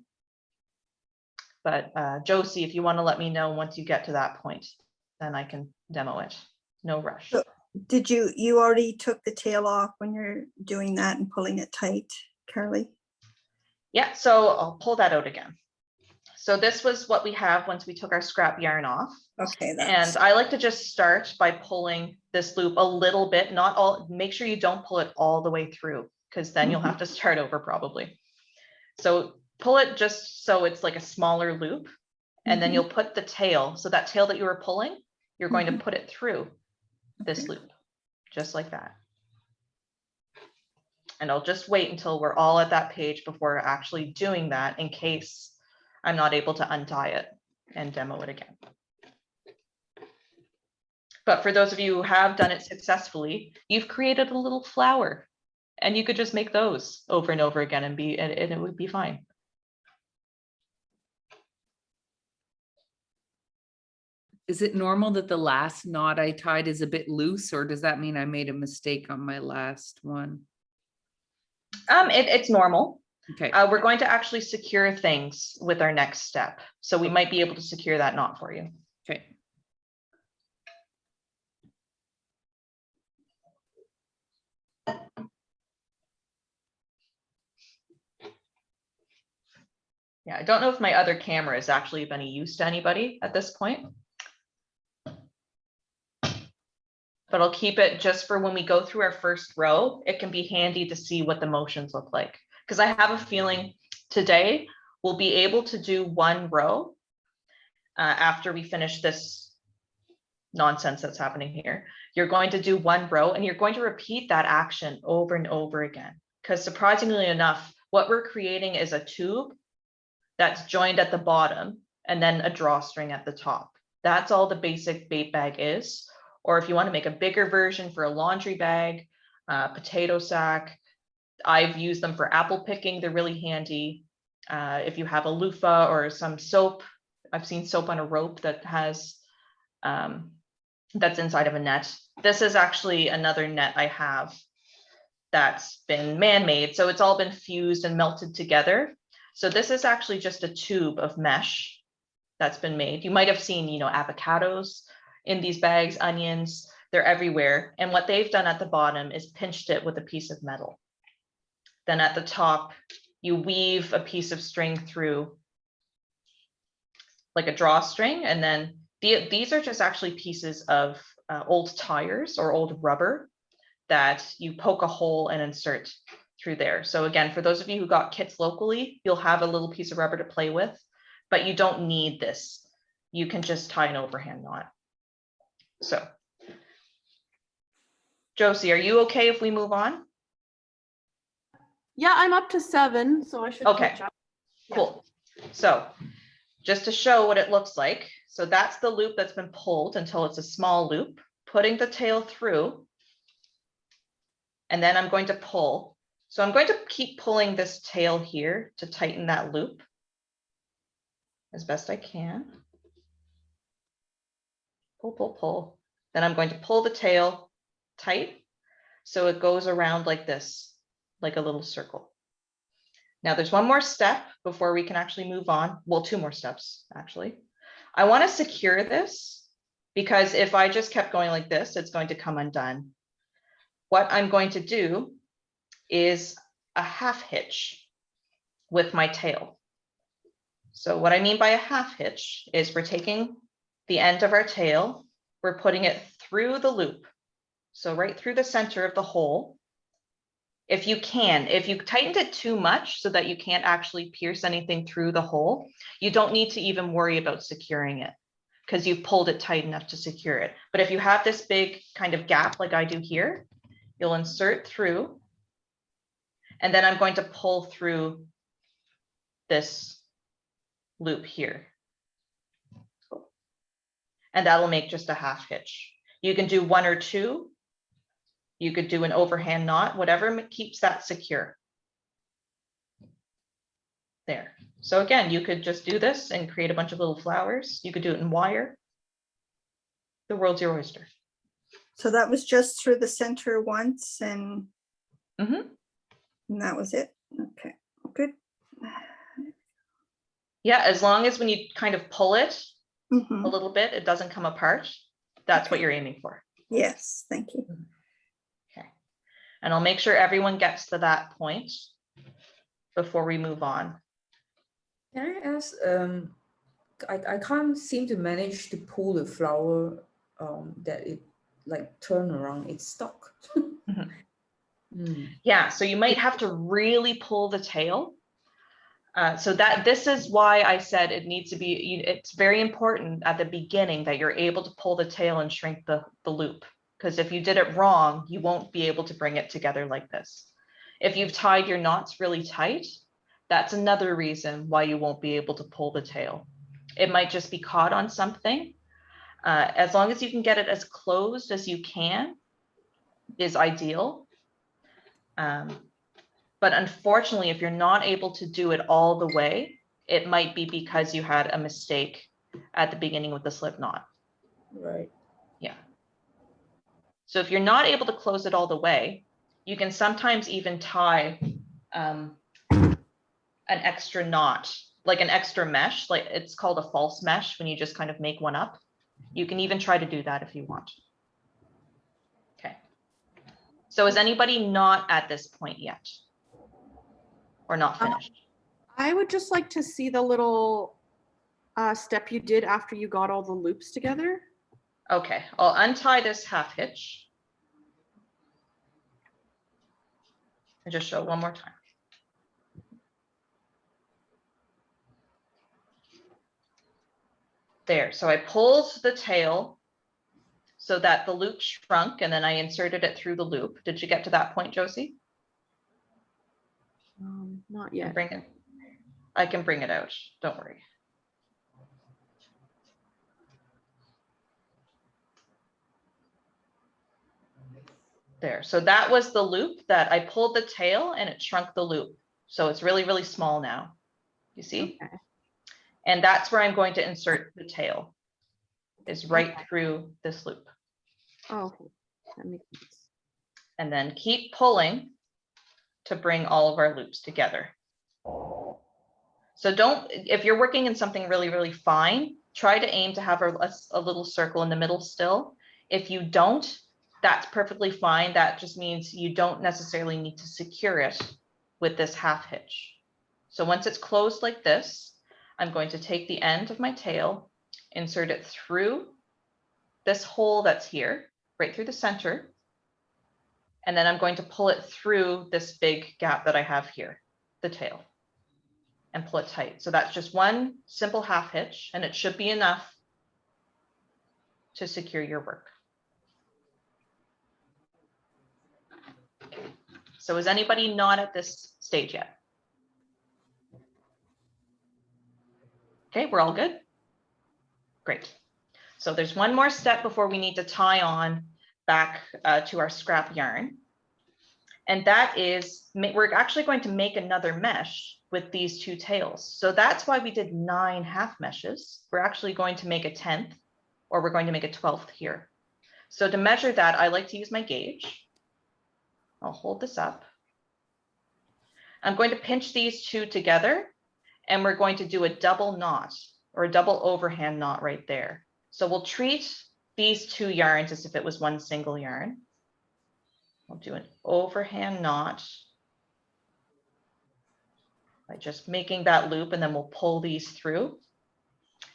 But Josie, if you want to let me know once you get to that point, then I can demo it. No rush. So did you already took the tail off when you're doing that and pulling it tight, Carley? Yeah, so I'll pull that out again. So this was what we have once we took our scrap yarn off. Okay. And I like to just start by pulling this loop a little bit, not all, make sure you don't pull it all the way through, because then you'll have to start over probably. So pull it just so it's like a smaller loop, and then you'll put the tail. So that tail that you were pulling, you're going to put it through this loop, just like that. And I'll just wait until we're all at that page before actually doing that in case I'm not able to untie it and demo it again. But for those of you who have done it successfully, you've created a little flower, and you could just make those over and over again and it would be fine. Is it normal that the last knot I tied is a bit loose, or does that mean I made a mistake on my last one? It's normal. Okay. We're going to actually secure things with our next step. So we might be able to secure that knot for you. Okay. Yeah, I don't know if my other camera is actually of any use to anybody at this point. But I'll keep it just for when we go through our first row. It can be handy to see what the motions look like. Because I have a feeling today we'll be able to do one row after we finish this nonsense that's happening here. You're going to do one row and you're going to repeat that action over and over again. Because surprisingly enough, what we're creating is a tube that's joined at the bottom and then a drawstring at the top. That's all the basic bait bag is. Or if you want to make a bigger version for a laundry bag, potato sack, I've used them for apple picking. They're really handy. If you have a loofah or some soap, I've seen soap on a rope that has, that's inside of a net. This is actually another net I have that's been man-made. So it's all been fused and melted together. So this is actually just a tube of mesh that's been made. You might have seen, avocados in these bags, onions, they're everywhere. And what they've done at the bottom is pinched it with a piece of metal. Then at the top, you weave a piece of string through like a drawstring. And then these are just actually pieces of old tires or old rubber that you poke a hole and insert through there. So again, for those of you who got kits locally, you'll have a little piece of rubber to play with, but you don't need this. You can just tie an overhand knot. So, Josie, are you okay if we move on? Yeah, I'm up to 7, so I should Okay, catch up. cool. So just to show what it looks like. So that's the loop that's been pulled until it's a small loop, putting the tail through. And then I'm going to pull. So I'm going to keep pulling this tail here to tighten that loop as best I can. Pull, pull, pull. Then I'm going to pull the tail tight so it goes around like this, like a little circle. Now there's one more step before we can actually move on. Well, 2 more steps, actually. I want to secure this because if I just kept going like this, it's going to come undone. What I'm going to do is a half hitch with my tail. So what I mean by a half hitch is we're taking the end of our tail, we're putting it through the loop. So right through the center of the hole. If you can, if you tightened it too much so that you can't actually pierce anything through the hole, you don't need to even worry about securing it because you've pulled it tight enough to secure it. But if you have this big kind of gap like I do here, you'll insert through, and then I'm going to pull through this loop here. And that'll make just a half hitch. You can do 1 or 2. You could do an overhand knot, whatever keeps that secure. There. So again, you could just do this and create a bunch of little flowers. You could do it in wire. The world's your oyster. So that was just through the center once and, Mm-hmm. and that was it. Okay, good. Yeah, as long as when you kind of pull it Mhm. a little bit, it doesn't come apart. That's what Okay. you're aiming for. Yes, thank you. Okay. And I'll make sure everyone gets to that point before we move on. Can I ask, I can't seem to manage to pull the flower that it like turn around, it's stuck. Mhm. Mm. Yeah, so you might have to really pull the tail. So that this is why I said it needs to be, it's very important at the beginning that you're able to pull the tail and shrink the loop. Because if you did it wrong, you won't be able to bring it together like this. If you've tied your knots really tight, that's another reason why you won't be able to pull the tail. It might just be caught on something. As long as you can get it as closed as you can is ideal. But unfortunately, if you're not able to do it all the way, it might be because you had a mistake at the beginning with the slip knot. Right. Yeah. So if you're not able to close it all the way, you can sometimes even tie an extra knot, like an extra mesh, like it's called a false mesh when you just kind of make one up. You can even try to do that if you want. Okay. So is anybody not at this point yet? Or not finished? I would just like to see the little step you did after you got all the loops together. Okay, I'll untie this half hitch. And just show one more time. There, so I pulled the tail so that the loop shrunk and then I inserted it through the loop. Did you get to that point, Josie? Not yet. I can bring it out, don't worry. There, so that was the loop that I pulled the tail and it shrunk the loop. So it's really, really small now. You see? Okay. And that's where I'm going to insert the tail, is right through this loop. Oh, okay. That makes sense. And then keep pulling to bring all of our loops together. So don't, if you're working in something really, really fine, try to aim to have a little circle in the middle still. If you don't, that's perfectly fine. That just means you don't necessarily need to secure it with this half hitch. So once it's closed like this, I'm going to take the end of my tail, insert it through this hole that's here, right through the center. And then I'm going to pull it through this big gap that I have here, the tail, and pull it tight. So that's just one simple half hitch, and it should be enough to secure your work. So is anybody not at this stage yet? Okay, we're all good? Great. So there's one more step before we need to tie on back to our scrap yarn. And that is, we're actually going to make another mesh with these two tails. So that's why we did 9 half meshes. We're actually going to make a 10th, or we're going to make a 12th here. So to measure that, I like to use my gauge. I'll hold this up. I'm going to pinch these two together, and we're going to do a double knot or a double overhand knot right there. So we'll treat these two yarns as if it was one single yarn. I'll do an overhand knot by just making that loop, and then we'll pull these through.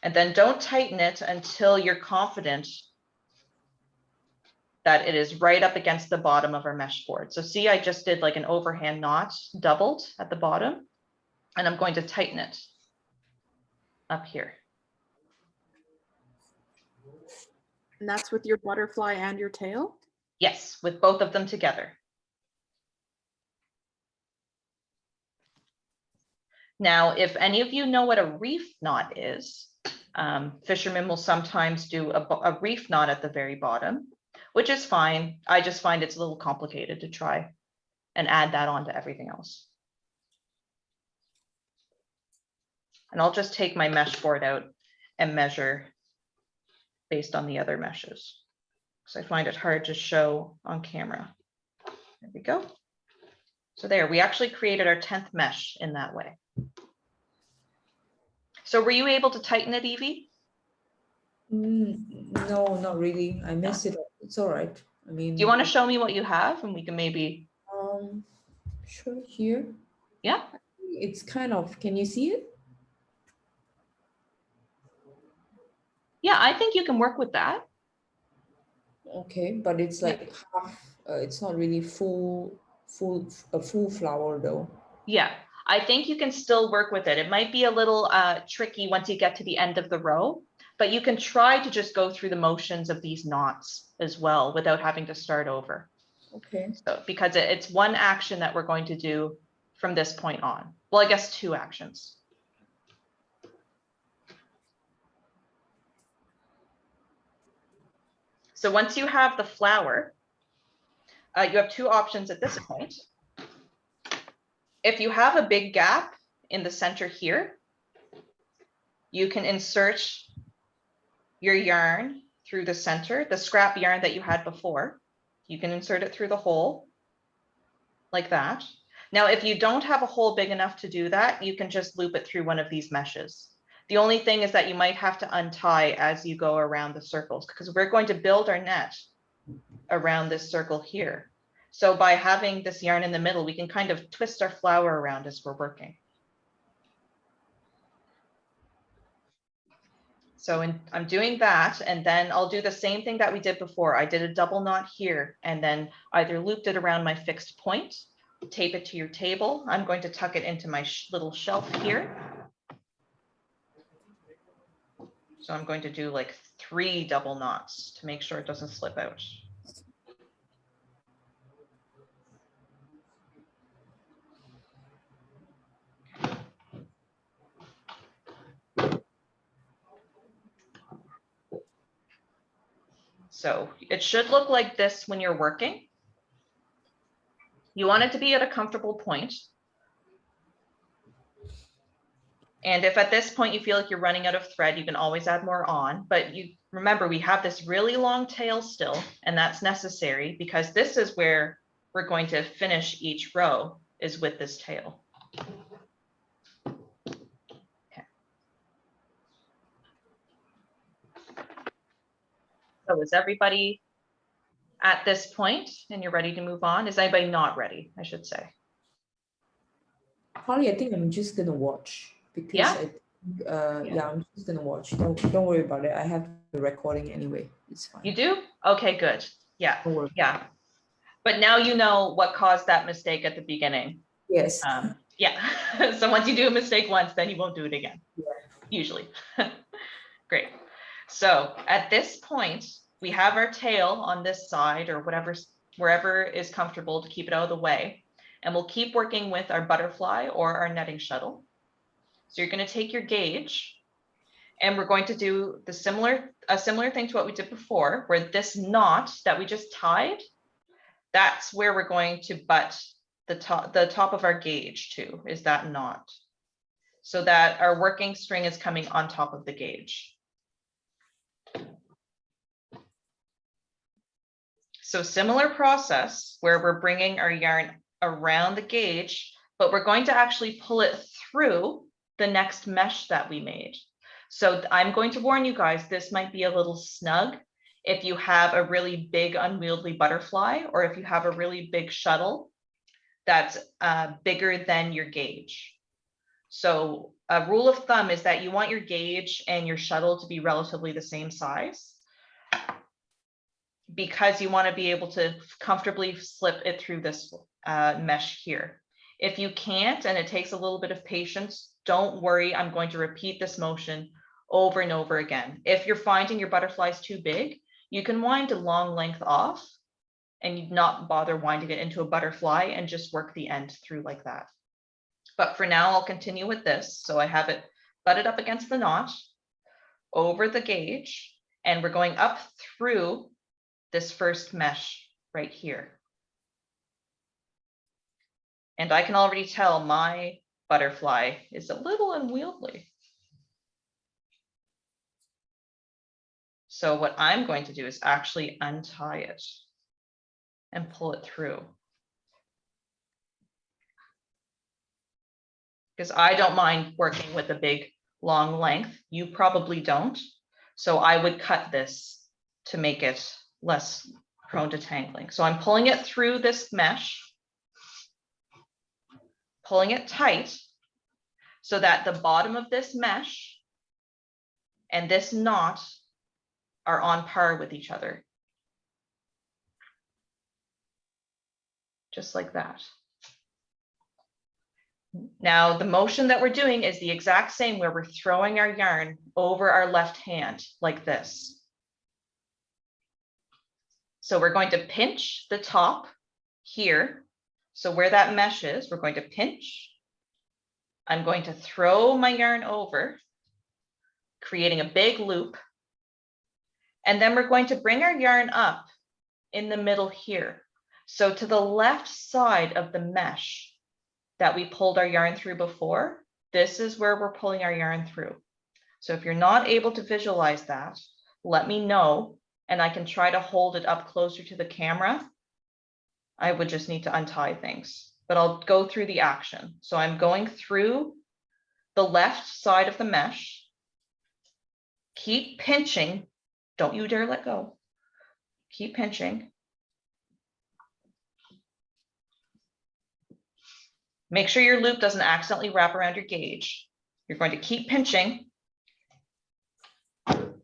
And then don't tighten it until you're confident that it is right up against the bottom of our mesh board. So see, I just did like an overhand knot doubled at the bottom, and I'm going to tighten it up here. And that's with your butterfly and your tail? Yes, with both of them together. Now, if any of you know what a reef knot is, fishermen will sometimes do a reef knot at the very bottom, which is fine. I just find it's a little complicated to try and add that on to everything else. And I'll just take my mesh board out and measure based on the other meshes, because I find it hard to show on camera. There we go. So there, we actually created our 10th mesh in that way. So were you able to tighten it, Evie? No, not really. I messed it up. It's all right. I mean, Do you want to show me what you have and we can maybe? Sure, here. Yeah. It's kind of, can you see it? Yeah, I think you can work with that. Okay, but it's like half, it's not really a full flower though. Yeah, I think you can still work with it. It might be a little tricky once you get to the end of the row, but you can try to just go through the motions of these knots as well without having to start over. Okay. So because it's one action that we're going to do from this point on. Well, I guess 2 actions. So once you have the flower, you have 2 options at this point. If you have a big gap in the center here, you can insert your yarn through the center, the scrap yarn that you had before. You can insert it through the hole like that. Now, if you don't have a hole big enough to do that, you can just loop it through one of these meshes. The only thing is that you might have to untie as you go around the circles, because we're going to build our net around this circle here. So by having this yarn in the middle, we can kind of twist our flower around as we're working. So I'm doing that, and then I'll do the same thing that we did before. I did a double knot here and then either looped it around my fixed point, tape it to your table. I'm going to tuck it into my little shelf here. So I'm going to do like 3 double knots to make sure it doesn't slip out. So it should look like this when you're working. You want it to be at a comfortable point. And if at this point you feel like you're running out of thread, you can always add more on. But you remember, we have this really long tail still, and that's necessary because this is where we're going to finish each row, is with this tail. Okay. So is everybody at this point and you're ready to move on? Is anybody not ready, I should say? Carley, I think I'm just gonna watch because Yeah? I think, yeah, I'm just gonna watch. Don't worry about it. I have the recording anyway. It's fine. You do? Okay, good. Yeah, Don't worry. yeah. But now you know what caused that mistake at the beginning. Yes. Yeah, so once you do a mistake once, then you won't do it again, Yeah. usually. Great. So at this point, we have our tail on this side or wherever is comfortable to keep it out of the way. And we'll keep working with our butterfly or our netting shuttle. So you're going to take your gauge and we're going to do a similar thing to what we did before, where this knot that we just tied, that's where we're going to butt the top of our gauge to, is that knot, so that our working string is coming on top of the gauge. So similar process where we're bringing our yarn around the gauge, but we're going to actually pull it through the next mesh that we made. So I'm going to warn you guys, this might be a little snug if you have a really big unwieldy butterfly, or if you have a really big shuttle that's bigger than your gauge. So a rule of thumb is that you want your gauge and your shuttle to be relatively the same size. because you want to be able to comfortably slip it through this mesh here. If you can't, and it takes a little bit of patience, don't worry, I'm going to repeat this motion over and over again. If you're finding your butterfly is too big, you can wind a long length off and you'd not bother winding it into a butterfly and just work the end through like that. But for now, I'll continue with this. So I have it butted up against the knot, over the gauge, and we're going up through this first mesh right here. And I can already tell my butterfly is a little unwieldy. So what I'm going to do is actually untie it and pull it through. Because I don't mind working with a big long length. You probably don't. So I would cut this to make it less prone to tangling. So I'm pulling it through this mesh, pulling it tight so that the bottom of this mesh and this knot are on par with each other. Just like that. Now, the motion that we're doing is the exact same where we're throwing our yarn over our left hand like this. So we're going to pinch the top here. So where that mesh is, we're going to pinch. I'm going to throw my yarn over, creating a big loop. And then we're going to bring our yarn up in the middle here. So to the left side of the mesh that we pulled our yarn through before, this is where we're pulling our yarn through. So if you're not able to visualize that, let me know and I can try to hold it up closer to the camera. I would just need to untie things, but I'll go through the action. So I'm going through the left side of the mesh. Keep pinching. Don't you dare let go. Keep pinching. Make sure your loop doesn't accidentally wrap around your gauge. You're going to keep pinching.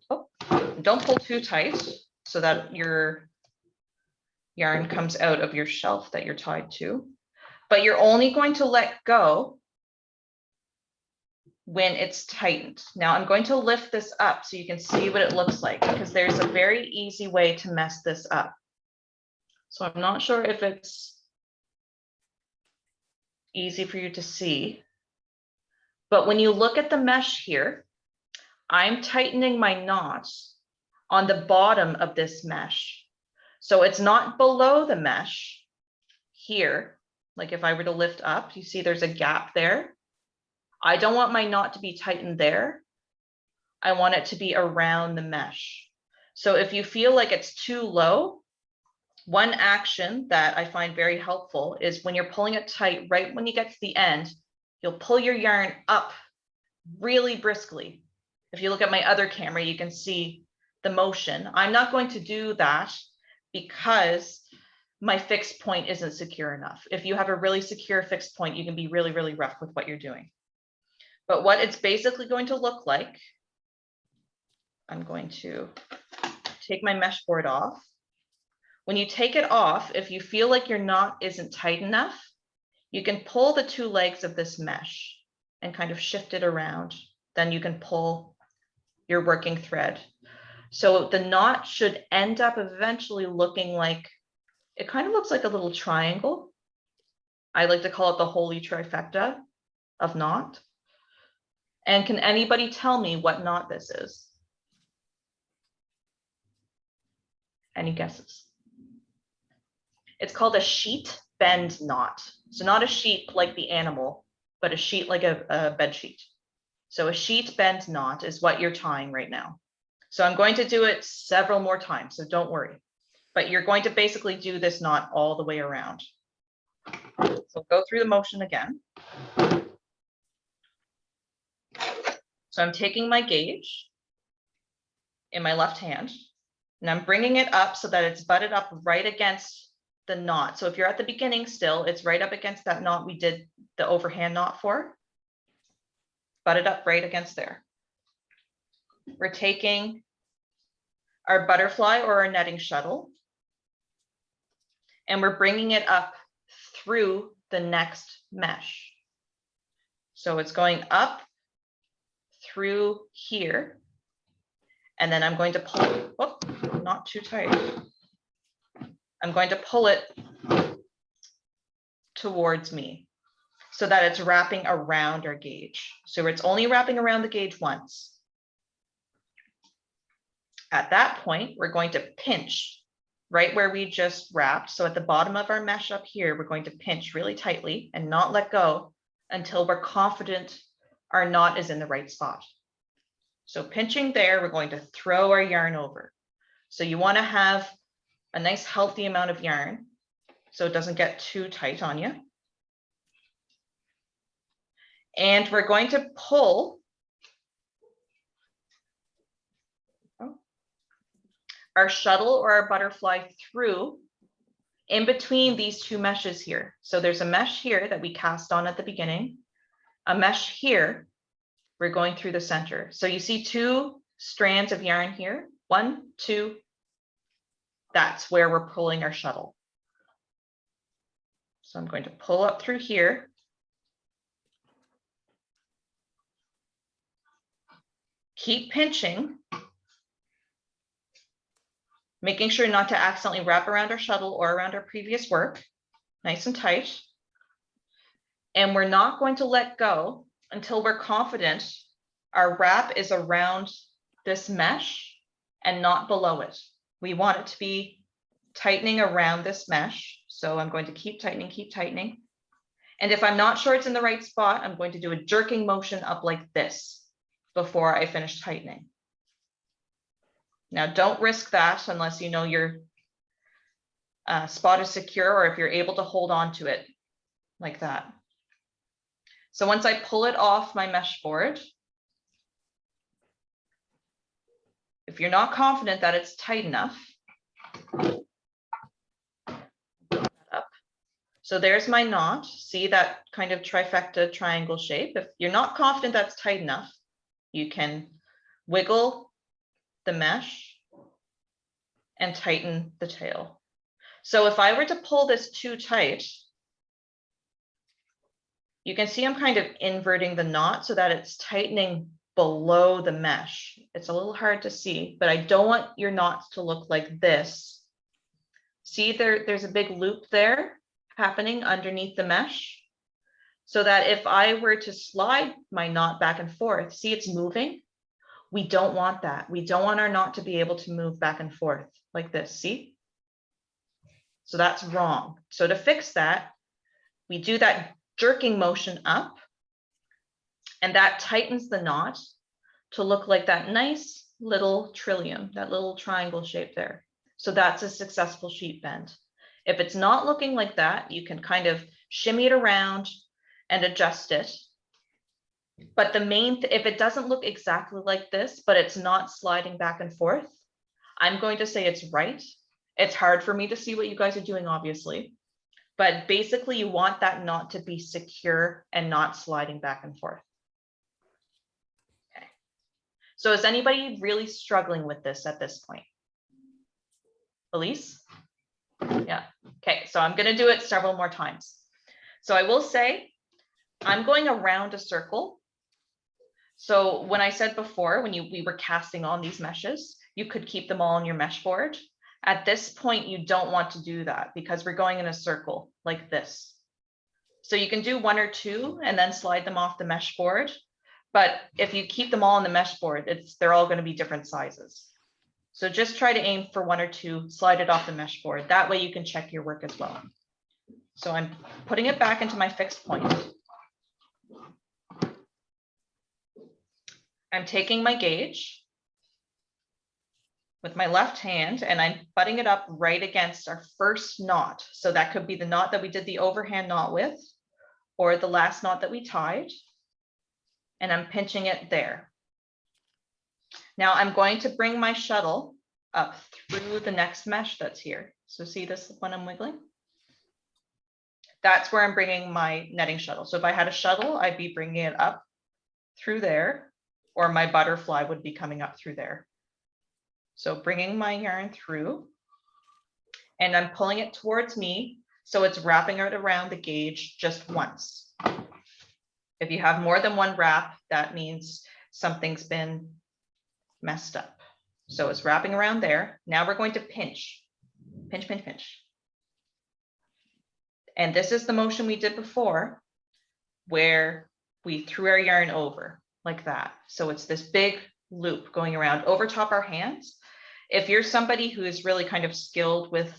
Oh, don't pull too tight so that your yarn comes out of your shelf that you're tied to. But you're only going to let go when it's tightened. Now I'm going to lift this up so you can see what it looks like, because there's a very easy way to mess this up. So I'm not sure if it's easy for you to see, but when you look at the mesh here, I'm tightening my knots on the bottom of this mesh. So it's not below the mesh here. Like if I were to lift up, you see there's a gap there. I don't want my knot to be tightened there. I want it to be around the mesh. So if you feel like it's too low, one action that I find very helpful is when you're pulling it tight, right when you get to the end, you'll pull your yarn up really briskly. If you look at my other camera, you can see the motion. I'm not going to do that because my fixed point isn't secure enough. If you have a really secure fixed point, you can be really, really rough with what you're doing. But what it's basically going to look like, I'm going to take my mesh board off. When you take it off, if you feel like your knot isn't tight enough, you can pull the two legs of this mesh and kind of shift it around. Then you can pull your working thread. So the knot should end up eventually looking like, it kind of looks like a little triangle. I like to call it the holy trifecta of knot. And can anybody tell me what knot this is? Any guesses? It's called a sheet bend knot. So not a sheep like the animal, but a sheet like a bed sheet. So a sheet bend knot is what you're tying right now. So I'm going to do it several more times, so don't worry. But you're going to basically do this knot all the way around. So go through the motion again. So I'm taking my gauge in my left hand, and I'm bringing it up so that it's butted up right against the knot. So if you're at the beginning still, it's right up against that knot we did the overhand knot for. Butt it up right against there. We're taking our butterfly or our netting shuttle, and we're bringing it up through the next mesh. So it's going up through here, and then I'm going to pull it, oh, not too tight. I'm going to pull it towards me so that it's wrapping around our gauge. So it's only wrapping around the gauge once. At that point, we're going to pinch right where we just wrapped. So at the bottom of our mesh up here, we're going to pinch really tightly and not let go until we're confident our knot is in the right spot. So pinching there, we're going to throw our yarn over. So you want to have a nice healthy amount of yarn so it doesn't get too tight on you. And we're going to pull our shuttle or our butterfly through in between these two meshes here. So there's a mesh here that we cast on at the beginning, a mesh here, we're going through the center. So you see two strands of yarn here, 1, 2, that's where we're pulling our shuttle. So I'm going to pull up through here. Keep pinching, making sure not to accidentally wrap around our shuttle or around our previous work, nice and tight. And we're not going to let go until we're confident our wrap is around this mesh and not below it. We want it to be tightening around this mesh. So I'm going to keep tightening, keep tightening. And if I'm not sure it's in the right spot, I'm going to do a jerking motion up like this before I finish tightening. Now, don't risk that unless you know your spot is secure or if you're able to hold on to it like that. So once I pull it off my mesh board, if you're not confident that it's tight enough, up. So there's my knot. See that kind of trifecta triangle shape? If you're not confident that's tight enough, you can wiggle the mesh and tighten the tail. So if I were to pull this too tight, you can see I'm kind of inverting the knot so that it's tightening below the mesh. It's a little hard to see, but I don't want your knots to look like this. See, there's a big loop there happening underneath the mesh, so that if I were to slide my knot back and forth, see it's moving? We don't want that. We don't want our knot to be able to move back and forth like this, see? So that's wrong. So to fix that, we do that jerking motion up, and that tightens the knot to look like that nice little trillium, that little triangle shape there. So that's a successful sheet bend. If it's not looking like that, you can kind of shimmy it around and adjust it. But the main, if it doesn't look exactly like this, but it's not sliding back and forth, I'm going to say it's right. It's hard for me to see what you guys are doing, obviously. But basically, you want that knot to be secure and not sliding back and forth. Okay. So is anybody really struggling with this at this point? Elise? Yeah. Okay, so I'm going to do it several more times. So I will say, I'm going around a circle. So when I said before, when we were casting on these meshes, you could keep them all on your mesh board. At this point, you don't want to do that because we're going in a circle like this. So you can do 1 or 2 and then slide them off the mesh board. But if you keep them all on the mesh board, they're all going to be different sizes. So just try to aim for 1 or 2, slide it off the mesh board. That way you can check your work as well. So I'm putting it back into my fixed point. I'm taking my gauge with my left hand and I'm butting it up right against our first knot. So that could be the knot that we did the overhand knot with, or the last knot that we tied. And I'm pinching it there. Now I'm going to bring my shuttle up through the next mesh that's here. So see this when I'm wiggling? That's where I'm bringing my netting shuttle. So if I had a shuttle, I'd be bringing it up through there, or my butterfly would be coming up through there. So bringing my yarn through, and I'm pulling it towards me. So it's wrapping it around the gauge just once. If you have more than one wrap, that means something's been messed up. So it's wrapping around there. Now we're going to pinch, pinch, pinch, pinch. And this is the motion we did before, where we threw our yarn over like that. So it's this big loop going around over top our hands. If you're somebody who is really kind of skilled with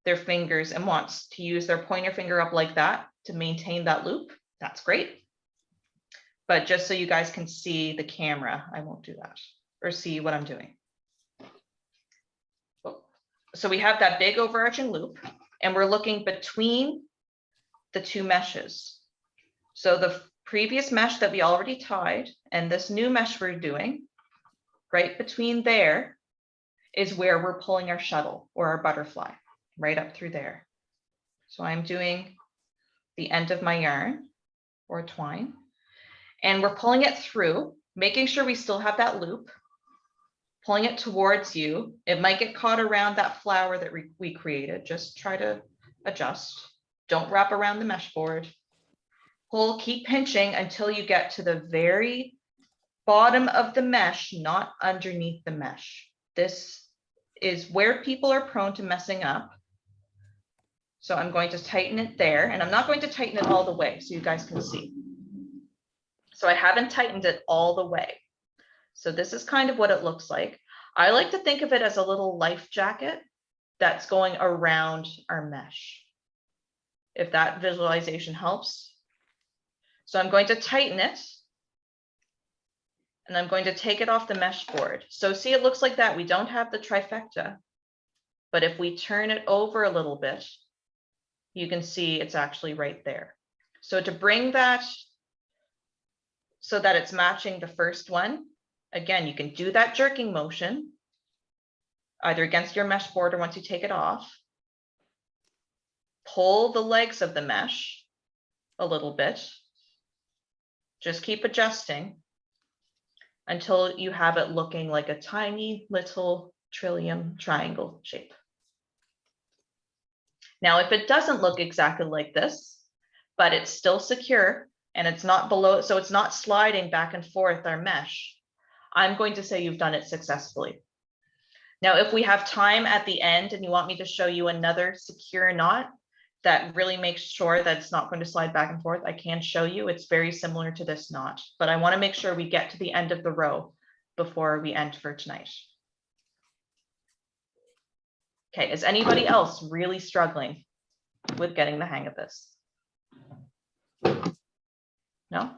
their fingers and wants to use their pointer finger up like that to maintain that loop, that's great. But just so you guys can see the camera, I won't do that, or see what I'm doing. So we have that big overarching loop, and we're looking between the two meshes. So the previous mesh that we already tied and this new mesh we're doing, right between there is where we're pulling our shuttle or our butterfly, right up through there. So I'm doing the end of my yarn or twine, and we're pulling it through, making sure we still have that loop, pulling it towards you. It might get caught around that flower that we created. Just try to adjust. Don't wrap around the mesh board. Pull, keep pinching until you get to the very bottom of the mesh, not underneath the mesh. This is where people are prone to messing up. So I'm going to tighten it there, and I'm not going to tighten it all the way so you guys can see. So I haven't tightened it all the way. So this is kind of what it looks like. I like to think of it as a little life jacket that's going around our mesh, if that visualization helps. So I'm going to tighten it, and I'm going to take it off the mesh board. So see, it looks like that. We don't have the trifecta, but if we turn it over a little bit, you can see it's actually right there. So to bring that so that it's matching the first one, again, you can do that jerking motion, either against your mesh board or once you take it off. Pull the legs of the mesh a little bit. Just keep adjusting until you have it looking like a tiny little trillium triangle shape. Now, if it doesn't look exactly like this, but it's still secure and it's not below, so it's not sliding back and forth our mesh, I'm going to say you've done it successfully. Now, if we have time at the end and you want me to show you another secure knot that really makes sure that it's not going to slide back and forth, I can show you. It's very similar to this knot, but I want to make sure we get to the end of the row before we end for tonight. Okay, is anybody else really struggling with getting the hang of this? No?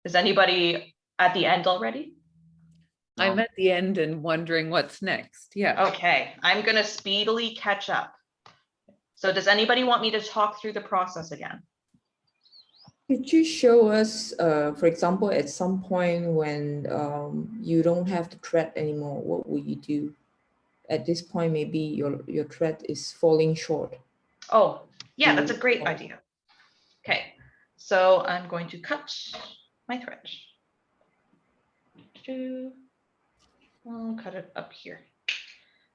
Is anybody at the end already? I'm at the end and wondering what's next. Yeah. Okay, I'm gonna speedily catch up. So does anybody want me to talk through the process again? Could you show us, for example, at some point when you don't have the thread anymore, what will you do? At this point, maybe your thread is falling short. Oh, yeah, that's a great idea. Okay, so I'm going to cut my thread. I'll cut it up here.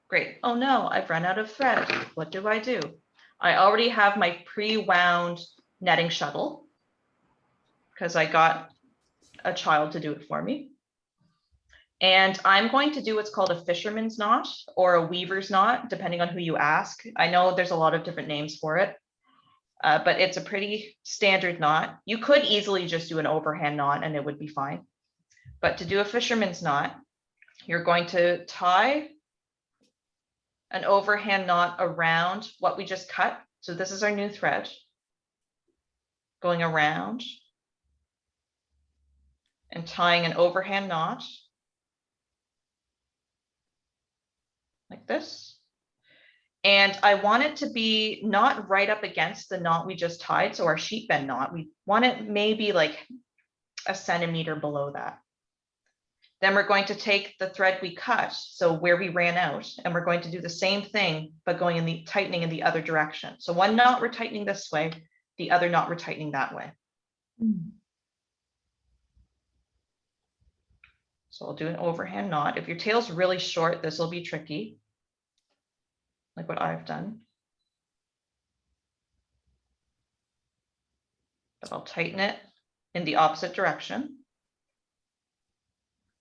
Great. Oh no, I've run out of thread. What do? I already have my pre-wound netting shuttle because I got a child to do it for me. And I'm going to do what's called a fisherman's knot or a weaver's knot, depending on who you ask. I know there's a lot of different names for it, but it's a pretty standard knot. You could easily just do an overhand knot and it would be fine. But to do a fisherman's knot, you're going to tie an overhand knot around what we just cut. So this is our new thread going around and tying an overhand knot like this. And I want it to be not right up against the knot we just tied. So our sheet bend knot, we want it maybe like a centimeter below that. Then we're going to take the thread we cut, so where we ran out, and we're going to do the same thing, but going in the tightening in the other direction. So one knot we're tightening this way, the other knot we're tightening that way. So I'll do an overhand knot. If your tail's really short, this will be tricky. like what I've done. But I'll tighten it in the opposite direction.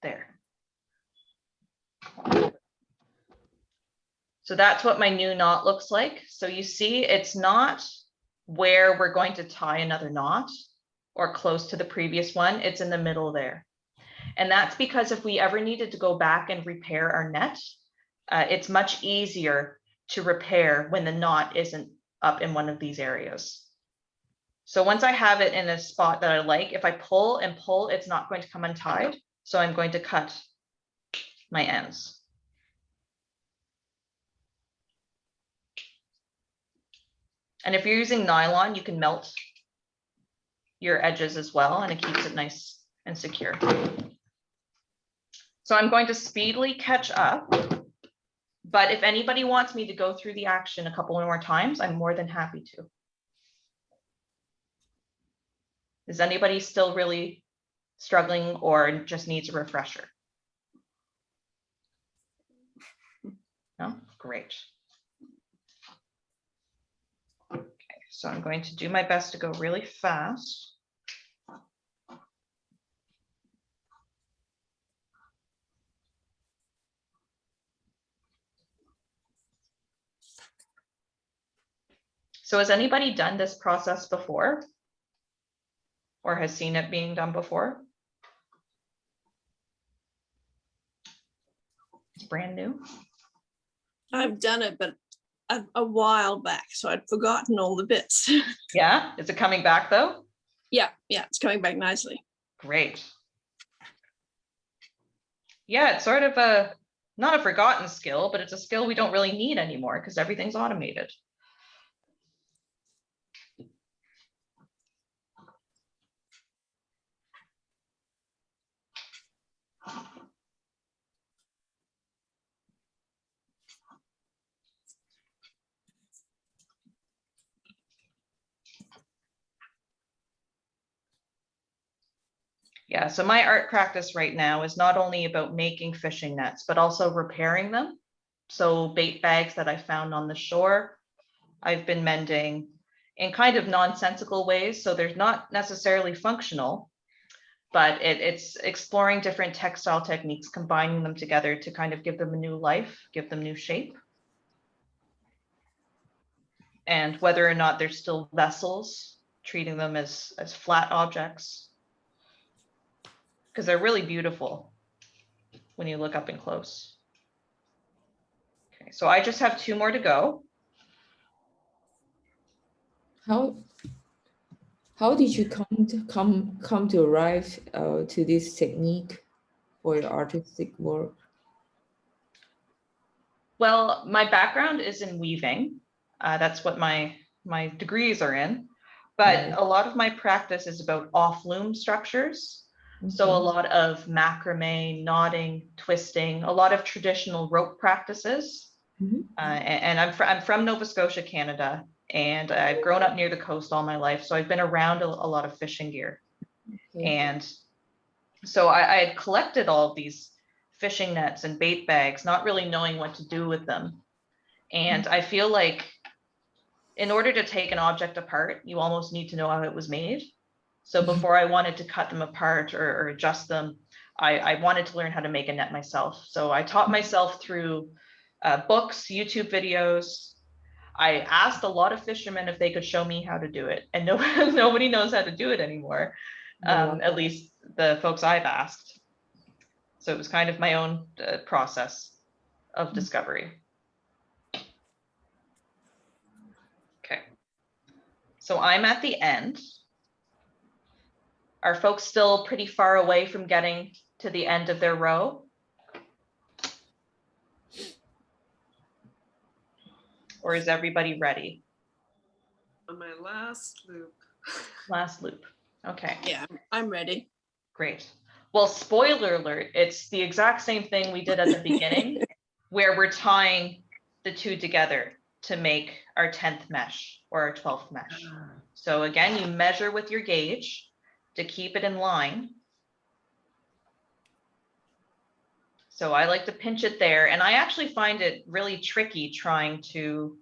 There. So that's what my new knot looks like. So you see, it's not where we're going to tie another knot or close to the previous one. It's in the middle there. And that's because if we ever needed to go back and repair our net, it's much easier to repair when the knot isn't up in one of these areas. So once I have it in a spot that I like, if I pull and pull, it's not going to come untied. So I'm going to cut my ends. And if you're using nylon, you can melt your edges as well, and it keeps it nice and secure. So I'm going to speedily catch up, but if anybody wants me to go through the action a couple more times, I'm more than happy to. Is anybody still really struggling or just needs a refresher? No? Great. Okay, so I'm going to do my best to go really fast. So has anybody done this process before? Or has seen it being done before? It's brand new. I've done it, but a while back, so I'd forgotten all the bits. Yeah, is it coming back though? Yeah, it's coming back nicely. Great. Yeah, it's sort of a, not a forgotten skill, but it's a skill we don't really need anymore because everything's automated. Yeah, so my art practice right now is not only about making fishing nets, but also repairing them. So bait bags that I found on the shore, I've been mending in kind of nonsensical ways. So they're not necessarily functional, but it's exploring different textile techniques, combining them together to kind of give them a new life, give them new shape. And whether or not they're still vessels, treating them as flat objects, because they're really beautiful when you look up and close. Okay, so I just have 2 more to go. How did you come to arrive to this technique for your artistic work? Well, my background is in weaving. That's what my degrees are in. But Right. a lot of my practice is about off-loom structures. So a lot of macrame, knotting, twisting, a lot of traditional rope practices. And I'm from Nova Scotia, Canada, and I've grown up near the coast all my life. So I've been around a lot of fishing gear. And so I had collected all of these fishing nets and bait bags, not really knowing what to do with them. And I feel like in order to take an object apart, you almost need to know how it was made. So before I wanted to cut them apart or adjust them, I wanted to learn how to make a net myself. So I taught myself through books, YouTube videos. I asked a lot of fishermen if they could show me how to do it, and nobody knows how to do it anymore, at least the folks I've asked. So it was kind of my own process of discovery. Okay, so I'm at the end. Are folks still pretty far away from getting to the end of their row? Or is everybody ready? On my last loop. Last loop. Okay. Yeah, I'm ready. Great. Well, spoiler alert, it's the exact same thing we did at the beginning, where we're tying the 2 together to make our 10th mesh or our 12th mesh. So again, you measure with your gauge to keep it in line. So I like to pinch it there, and I actually find it really tricky trying to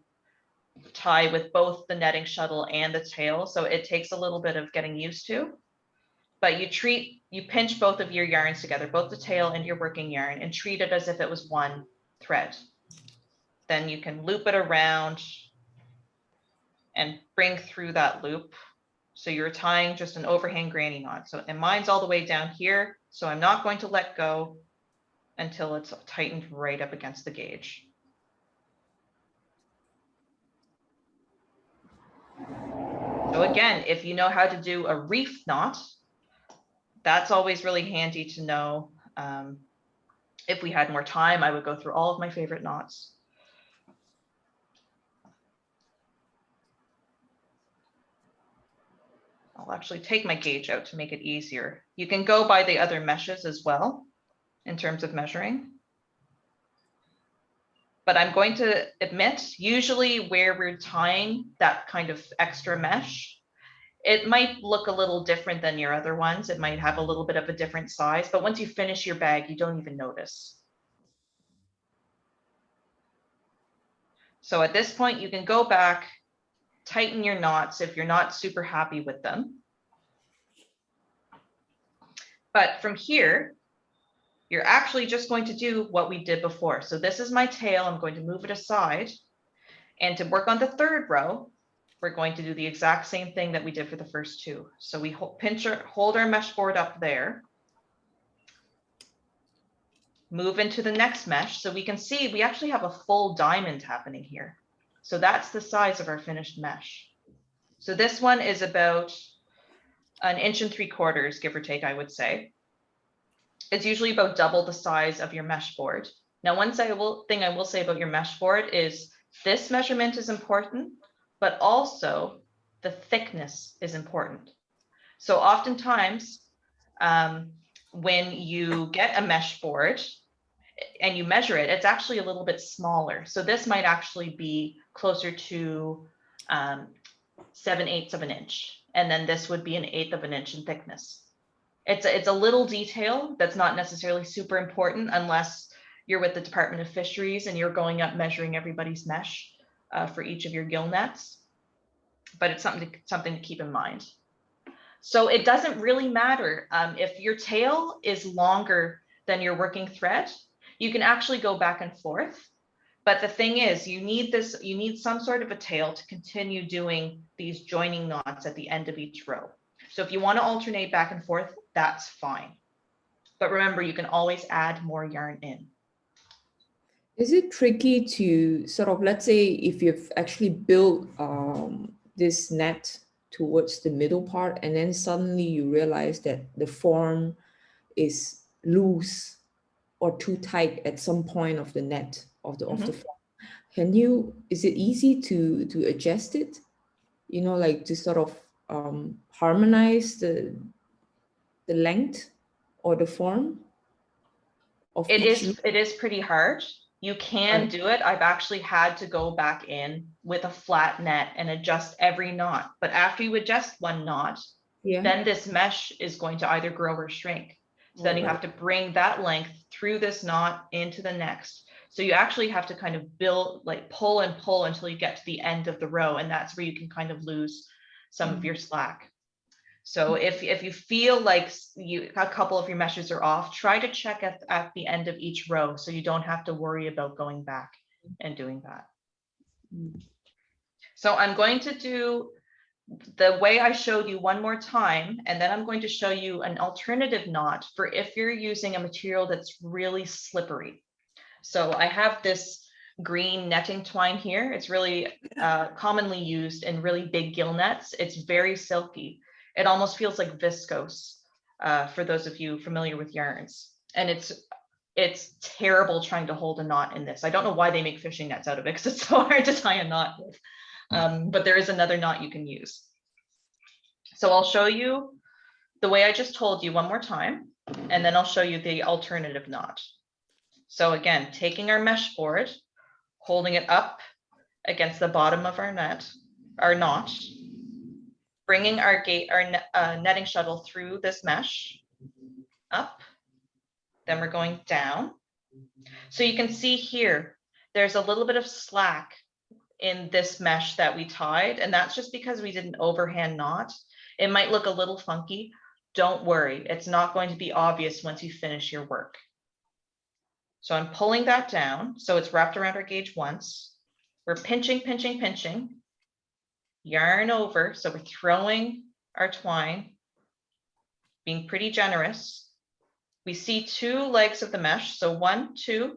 tie with both the netting shuttle and the tail. So it takes a little bit of getting used to, but you pinch both of your yarns together, both the tail and your working yarn, and treat it as if it was one thread. Then you can loop it around and bring through that loop. So you're tying just an overhang granny knot. So, and mine's all the way down here. So I'm not going to let go until it's tightened right up against the gauge. So again, if you know how to do a reef knot, that's always really handy to know. If we had more time, I would go through all of my favorite knots. I'll actually take my gauge out to make it easier. You can go by the other meshes as well in terms of measuring. But I'm going to admit, usually where we're tying that kind of extra mesh, it might look a little different than your other ones. It might have a little bit of a different size, but once you finish your bag, you don't even notice. So at this point, you can go back, tighten your knots if you're not super happy with them. But from here, you're actually just going to do what we did before. So this is my tail. I'm going to move it aside. And to work on the third row, we're going to do the exact same thing that we did for the first two. So we hold our mesh board up there, move into the next mesh. So we can see we actually have a full diamond happening here. So that's the size of our finished mesh. So this one is about 1 3/4 inches, give or take, I would say. It's usually about double the size of your mesh board. Now, one thing I will say about your mesh board is this measurement is important, but also the thickness is important. So oftentimes, when you get a mesh board and you measure it, it's actually a little bit smaller. So this might actually be closer to 7/8 of an inch. And then this would be 1/8 of an inch in thickness. It's a little detail that's not necessarily super important unless you're with the Department of Fisheries and you're going up measuring everybody's mesh for each of your gill nets. But it's something to keep in mind. So it doesn't really matter if your tail is longer than your working thread, you can actually go back and forth. But the thing is, you need some sort of a tail to continue doing these joining knots at the end of each row. So if you want to alternate back and forth, that's fine. But remember, you can always add more yarn in. Is it tricky to sort of, let's say, if you've actually built this net towards the middle part, and then suddenly you realize that the form is loose or too tight at some point of the net of the form? Is it easy to adjust it? You know, like to sort of harmonize the length or the form of it each is pretty hard. You can do it. I've actually had to go back in with a flat net and adjust every knot. But after you adjust one knot, then this mesh is going to either grow or shrink. So then you have to bring that length through this knot into the next. So you actually have to kind of build, like pull and pull until you get to the end of the row. And that's where you can kind of lose some of your slack. So if you feel like a couple of your meshes are off, try to check at the end of each row so you don't have to worry about going back and doing that. So I'm going to do the way I showed you one more time, and then I'm going to show you an alternative knot for if you're using a material that's really slippery. So I have this green netting twine here. It's really commonly used in really big gill nets. It's very silky. It almost feels like viscose for those of you familiar with yarns. And it's terrible trying to hold a knot in this. I don't know why they make fishing nets out of it because it's so hard to tie a knot with. But there is another knot you can use. So I'll show you the way I just told you one more time, and then I'll show you the alternative knot. So again, taking our mesh board, holding it up against the bottom of our knot, bringing our netting shuttle through this mesh, up, then we're going down, So you can see here, there's a little bit of slack in this mesh that we tied, and that's just because we did an overhand knot. It might look a little funky. Don't worry, it's not going to be obvious once you finish your work. So I'm pulling that down, so it's wrapped around our gauge once. We're pinching, pinching, pinching, yarn over. So we're throwing our twine, being pretty generous. We see 2 legs of the mesh, so 1, 2,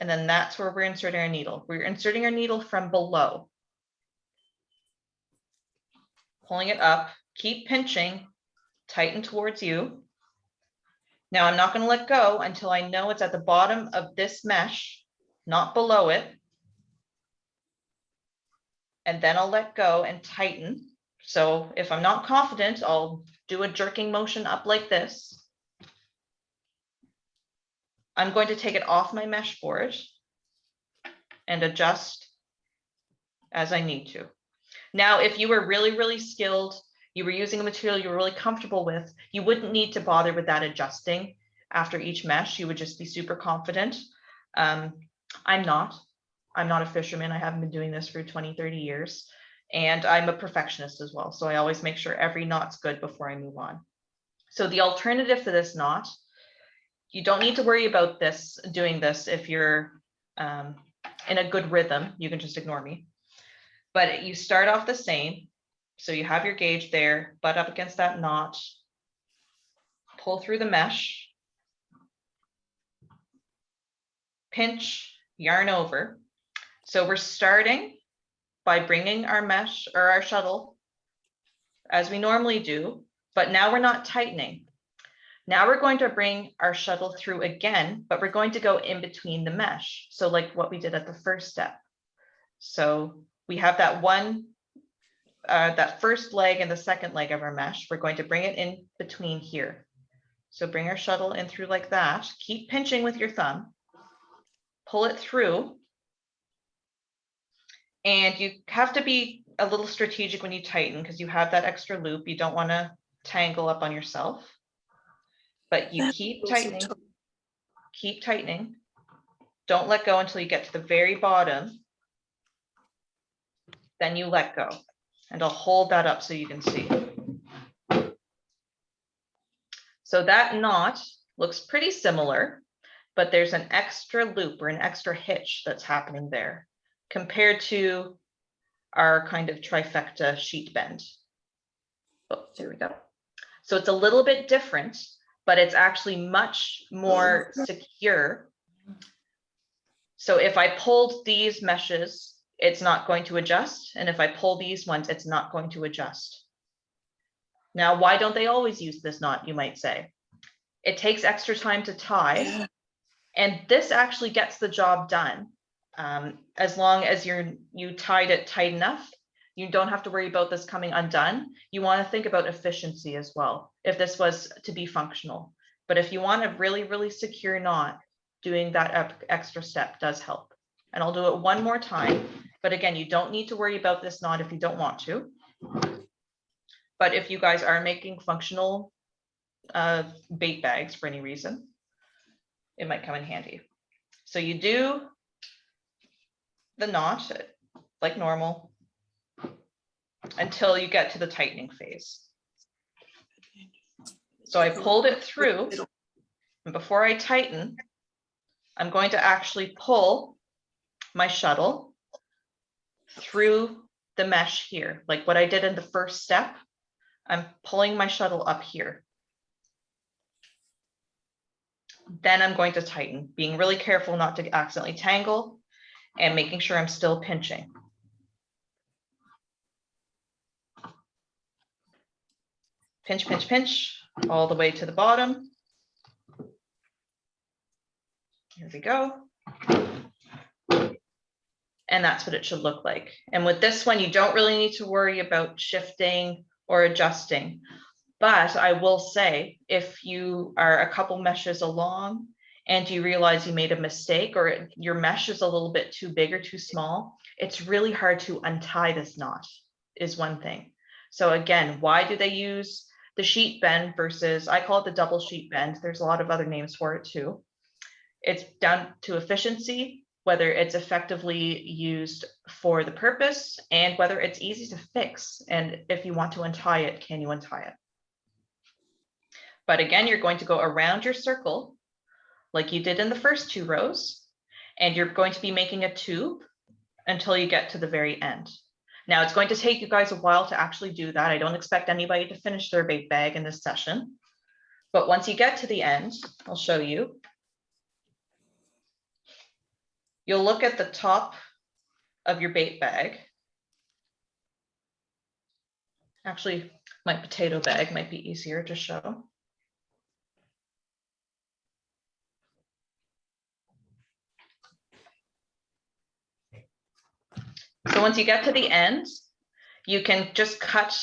and then that's where we're inserting our needle. We're inserting our needle from below. Pulling it up, keep pinching, tighten towards you. Now I'm not going to let go until I know it's at the bottom of this mesh, not below it. And then I'll let go and tighten. So if I'm not confident, I'll do a jerking motion up like this. I'm going to take it off my mesh board and adjust as I need to. Now, if you were really, really skilled, you were using a material you were really comfortable with, you wouldn't need to bother with that adjusting after each mesh. You would just be super confident. I'm not a fisherman. I haven't been doing this for 20, 30 years. And I'm a perfectionist as well. So I always make sure every knot's good before I move on. So the alternative to this knot, you don't need to worry about this, doing this if you're in a good rhythm. You can just ignore me. But you start off the same. So you have your gauge there, butt up against that knot, pull through the mesh, pinch, yarn over. So we're starting by bringing our mesh or our shuttle as we normally do, but now we're not tightening. Now we're going to bring our shuttle through again, but we're going to go in between the mesh. So like what we did at the first step. So we have that that first leg and the second leg of our mesh. We're going to bring it in between here. So bring our shuttle in through like that. Keep pinching with your thumb. Pull it through. And you have to be a little strategic when you tighten because you have that extra loop. You don't want to tangle up on yourself. But you keep tightening. Don't let go until you get to the very bottom. Then you let go. And I'll hold that up so you can see. So that knot looks pretty similar, but there's an extra loop or an extra hitch that's happening there compared to our kind of trifecta sheet bend. Oh, there we go. So it's a little bit different, but it's actually much more secure. So if I pulled these meshes, it's not going to adjust. And if I pull these ones, it's not going to adjust. Now, why don't they always use this knot, you might say? It takes extra time to tie. And this actually gets the job done. As long as you tied it tight enough, you don't have to worry about this coming undone. You want to think about efficiency as well, if this was to be functional. But if you want a really, really secure knot, doing that extra step does help. And I'll do it one more time. But again, you don't need to worry about this knot if you don't want to. But if you guys are making functional bait bags for any reason, it might come in handy. So you do the knot like normal until you get to the tightening phase. So I pulled it through, and before I tighten, I'm going to actually pull my shuttle through the mesh here, like what I did in the first step. I'm pulling my shuttle up here. Then I'm going to tighten, being really careful not to accidentally tangle and making sure I'm still pinching. Pinch, pinch, pinch, all the way to the bottom. Here we go. And that's what it should look like. And with this one, you don't really need to worry about shifting or adjusting. But I will say, if you are a couple meshes along and you realize you made a mistake or your mesh is a little bit too big or too small, it's really hard to untie this knot, is one thing. So again, why do they use the sheet bend versus, I call it the double sheet bend. There's a lot of other names for it too. It's down to efficiency, whether it's effectively used for the purpose and whether it's easy to fix. And if you want to untie it, can you untie it? But again, you're going to go around your circle like you did in the first 2 rows, and you're going to be making a tube until you get to the very end. Now it's going to take you guys a while to actually do that. I don't expect anybody to finish their bait bag in this session, but once you get to the end, I'll show you. You'll look at the top of your bait bag. Actually, my potato bag might be easier to show. So once you get to the end, you can just cut.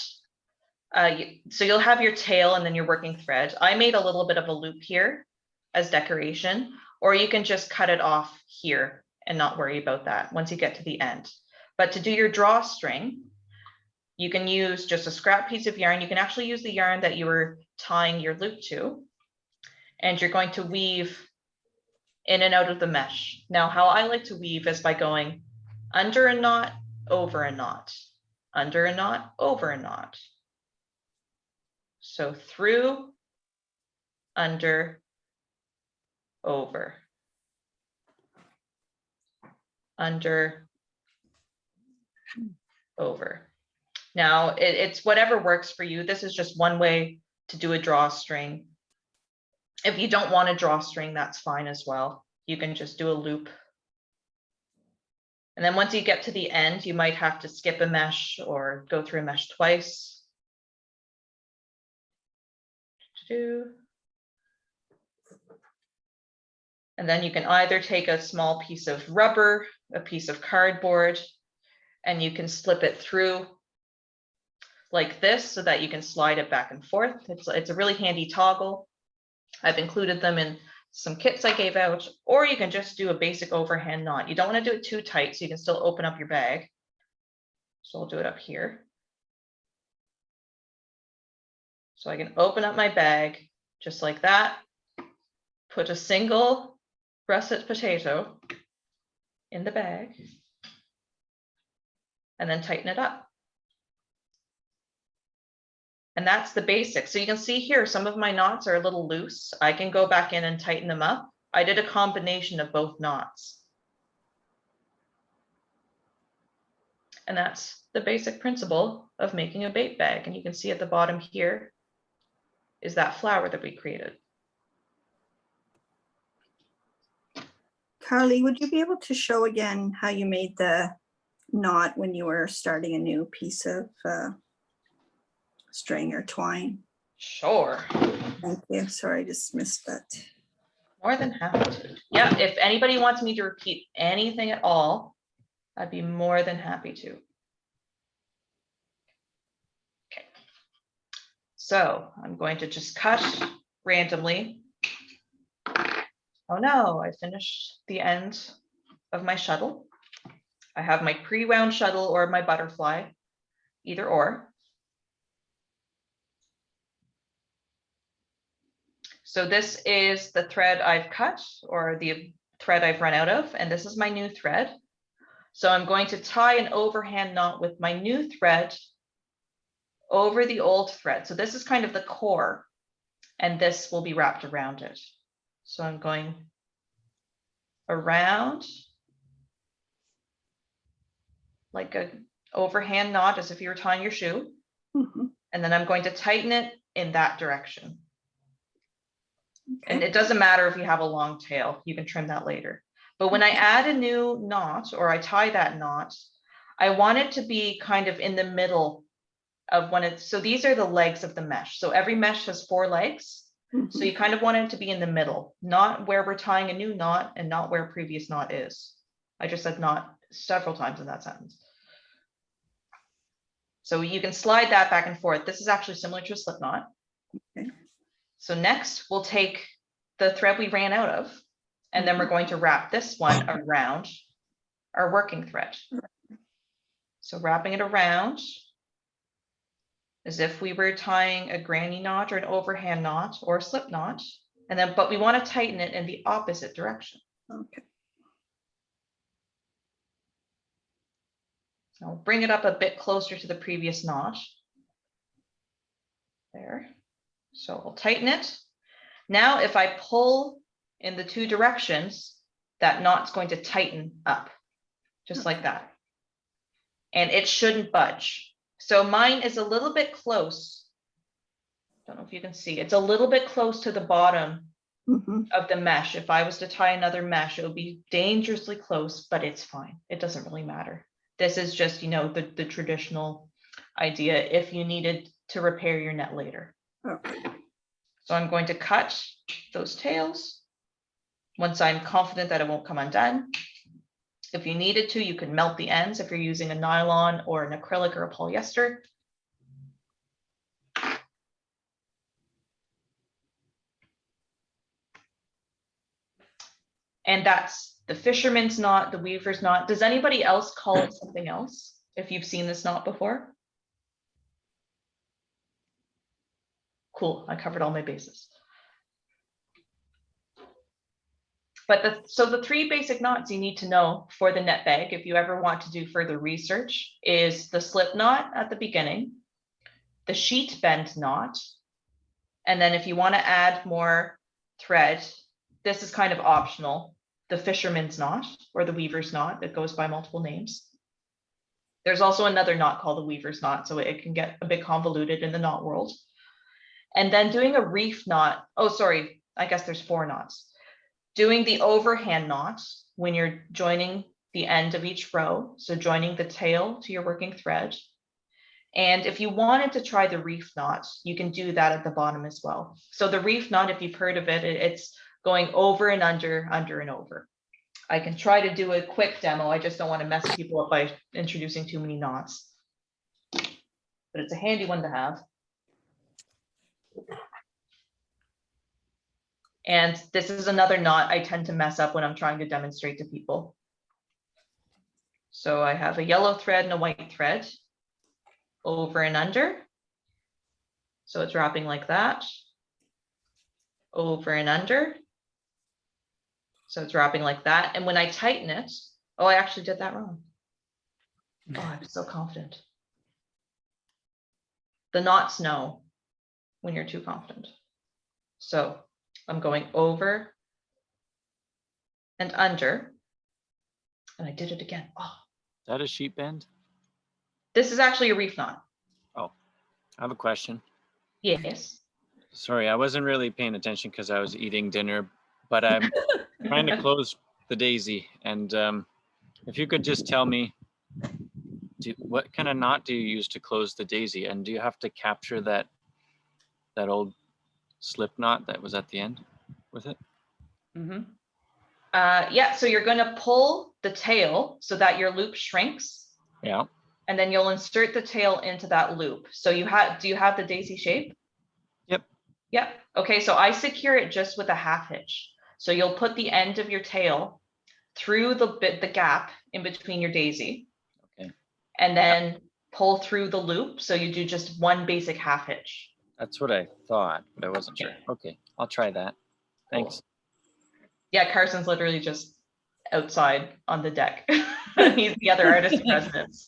So you'll have your tail and then your working thread. I made a little bit of a loop here as decoration, or you can just cut it off here and not worry about that once you get to the end. But to do your drawstring, you can use just a scrap piece of yarn. You can actually use the yarn that you were tying your loop to, and you're going to weave in and out of the mesh. Now, how I like to weave is by going under a knot, over a knot, under a knot, over a knot. So through, under, over, under, over. Now it's whatever works for you. This is just one way to do a drawstring. If you don't want a drawstring, that's fine as well. You can just do a loop. And then once you get to the end, you might have to skip a mesh or go through a mesh twice. And then you can either take a small piece of rubber, a piece of cardboard, and you can slip it through like this so that you can slide it back and forth. It's a really handy toggle. I've included them in some kits I gave out, or you can just do a basic overhand knot. You don't want to do it too tight, so you can still open up your bag. So I'll do it up here. So I can open up my bag just like that, put a single russet potato in the bag, and then tighten it up. And that's the basics. So you can see here, some of my knots are a little loose. I can go back in and tighten them up. I did a combination of both knots. And that's the basic principle of making a bait bag. And you can see at the bottom here is that flower that we created. Carley, would you be able to show again how you made the knot when you were starting a new piece of string or twine? Sure. Thank you. Sorry, I just missed that. More than happy to. Yeah, if anybody wants me to repeat anything at all, I'd be more than happy to. Okay. So I'm going to just cut randomly. Oh no, I finished the end of my shuttle. I have my pre-wound shuttle or my butterfly, either or. So this is the thread I've cut, or the thread I've run out of, and this is my new thread. So I'm going to tie an overhand knot with my new thread over the old thread. So this is kind of the core, and this will be wrapped around it. So I'm going around like an overhand knot as if you were tying your shoe. Mhm. And then I'm going to tighten it in that direction. Okay. And it doesn't matter if you have a long tail, you can trim that later. But when I add a new knot or I tie that knot, I want it to be kind of in the middle of when it's, so these are the legs of the mesh. So every mesh has 4 legs. So you kind of want it to be in the middle, not where we're tying a new knot and not where a previous knot is. I just said knot several times in that sentence. So you can slide that back and forth. This is actually similar to a slip knot. Okay. So next we'll take the thread we ran out of, and then we're going to wrap this one around our working thread. So wrapping it around as if we were tying a granny knot or an overhand knot or a slip knot. And then, but we want to tighten it in the opposite direction. Okay. So I'll bring it up a bit closer to the previous knot. There. So I'll tighten it. Now, if I pull in the two directions, that knot's going to tighten up, just like that. And it shouldn't budge. So mine is a little bit close. Don't know if you can see, it's a little bit close to the bottom of the mesh. If I was to tie another mesh, it would be dangerously close, but it's fine. It doesn't really matter. This is just, you know, the traditional idea if you needed to repair your net later. Okay. So I'm going to cut those tails once I'm confident that it won't come undone. If you needed to, you can melt the ends if you're using a nylon or an acrylic or a polyester. And that's the fisherman's knot, the weaver's knot. Does anybody else call it something else if you've seen this knot before? Cool, I covered all my bases. But so the three basic knots you need to know for the net bag, if you ever want to do further research, is the slip knot at the beginning, the sheet bend knot, and then if you want to add more thread, this is kind of optional, the fisherman's knot or the weaver's knot that goes by multiple names. There's also another knot called the weaver's knot, so it can get a bit convoluted in the knot world. And then doing a reef knot, oh, sorry, I guess there's 4 knots. Doing the overhand knot when you're joining the end of each row, so joining the tail to your working thread. And if you wanted to try the reef knot, you can do that at the bottom as well. So the reef knot, if you've heard of it, it's going over and under, under and over. I can try to do a quick demo. I just don't want to mess people up by introducing too many knots. But it's a handy one to have. And this is another knot I tend to mess up when I'm trying to demonstrate to people. So I have a yellow thread and a white thread, over and under. So it's wrapping like that, over and under. So it's wrapping like that. And when I tighten it, oh, I actually did that wrong. Oh, I'm so confident. The knots know when you're too confident. So I'm going over and under, and I did it again. Oh, Is that a sheet bend? this is actually a reef knot. Oh, I have a question. Yes. Sorry, I wasn't really paying attention because I was eating dinner, but I'm trying to close the daisy. And if you could just tell me, what kind of knot do you use to close the daisy? And do you have to capture that old slip knot that was at the end with it? Mm-hmm. Yeah, so you're going to pull the tail so that your loop shrinks. Yeah. And then you'll insert the tail into that loop. So do you have the daisy shape? Yep. Yep. Okay, so I secure it just with a half hitch. So you'll put the end of your tail through the gap in between your daisy. Okay. And then pull through the loop. So you do just one basic half hitch. That's what I thought, but I wasn't sure. Okay, I'll try that. Thanks. Cool. Yeah, Carson's literally just outside on the deck. He's the other artist in residence.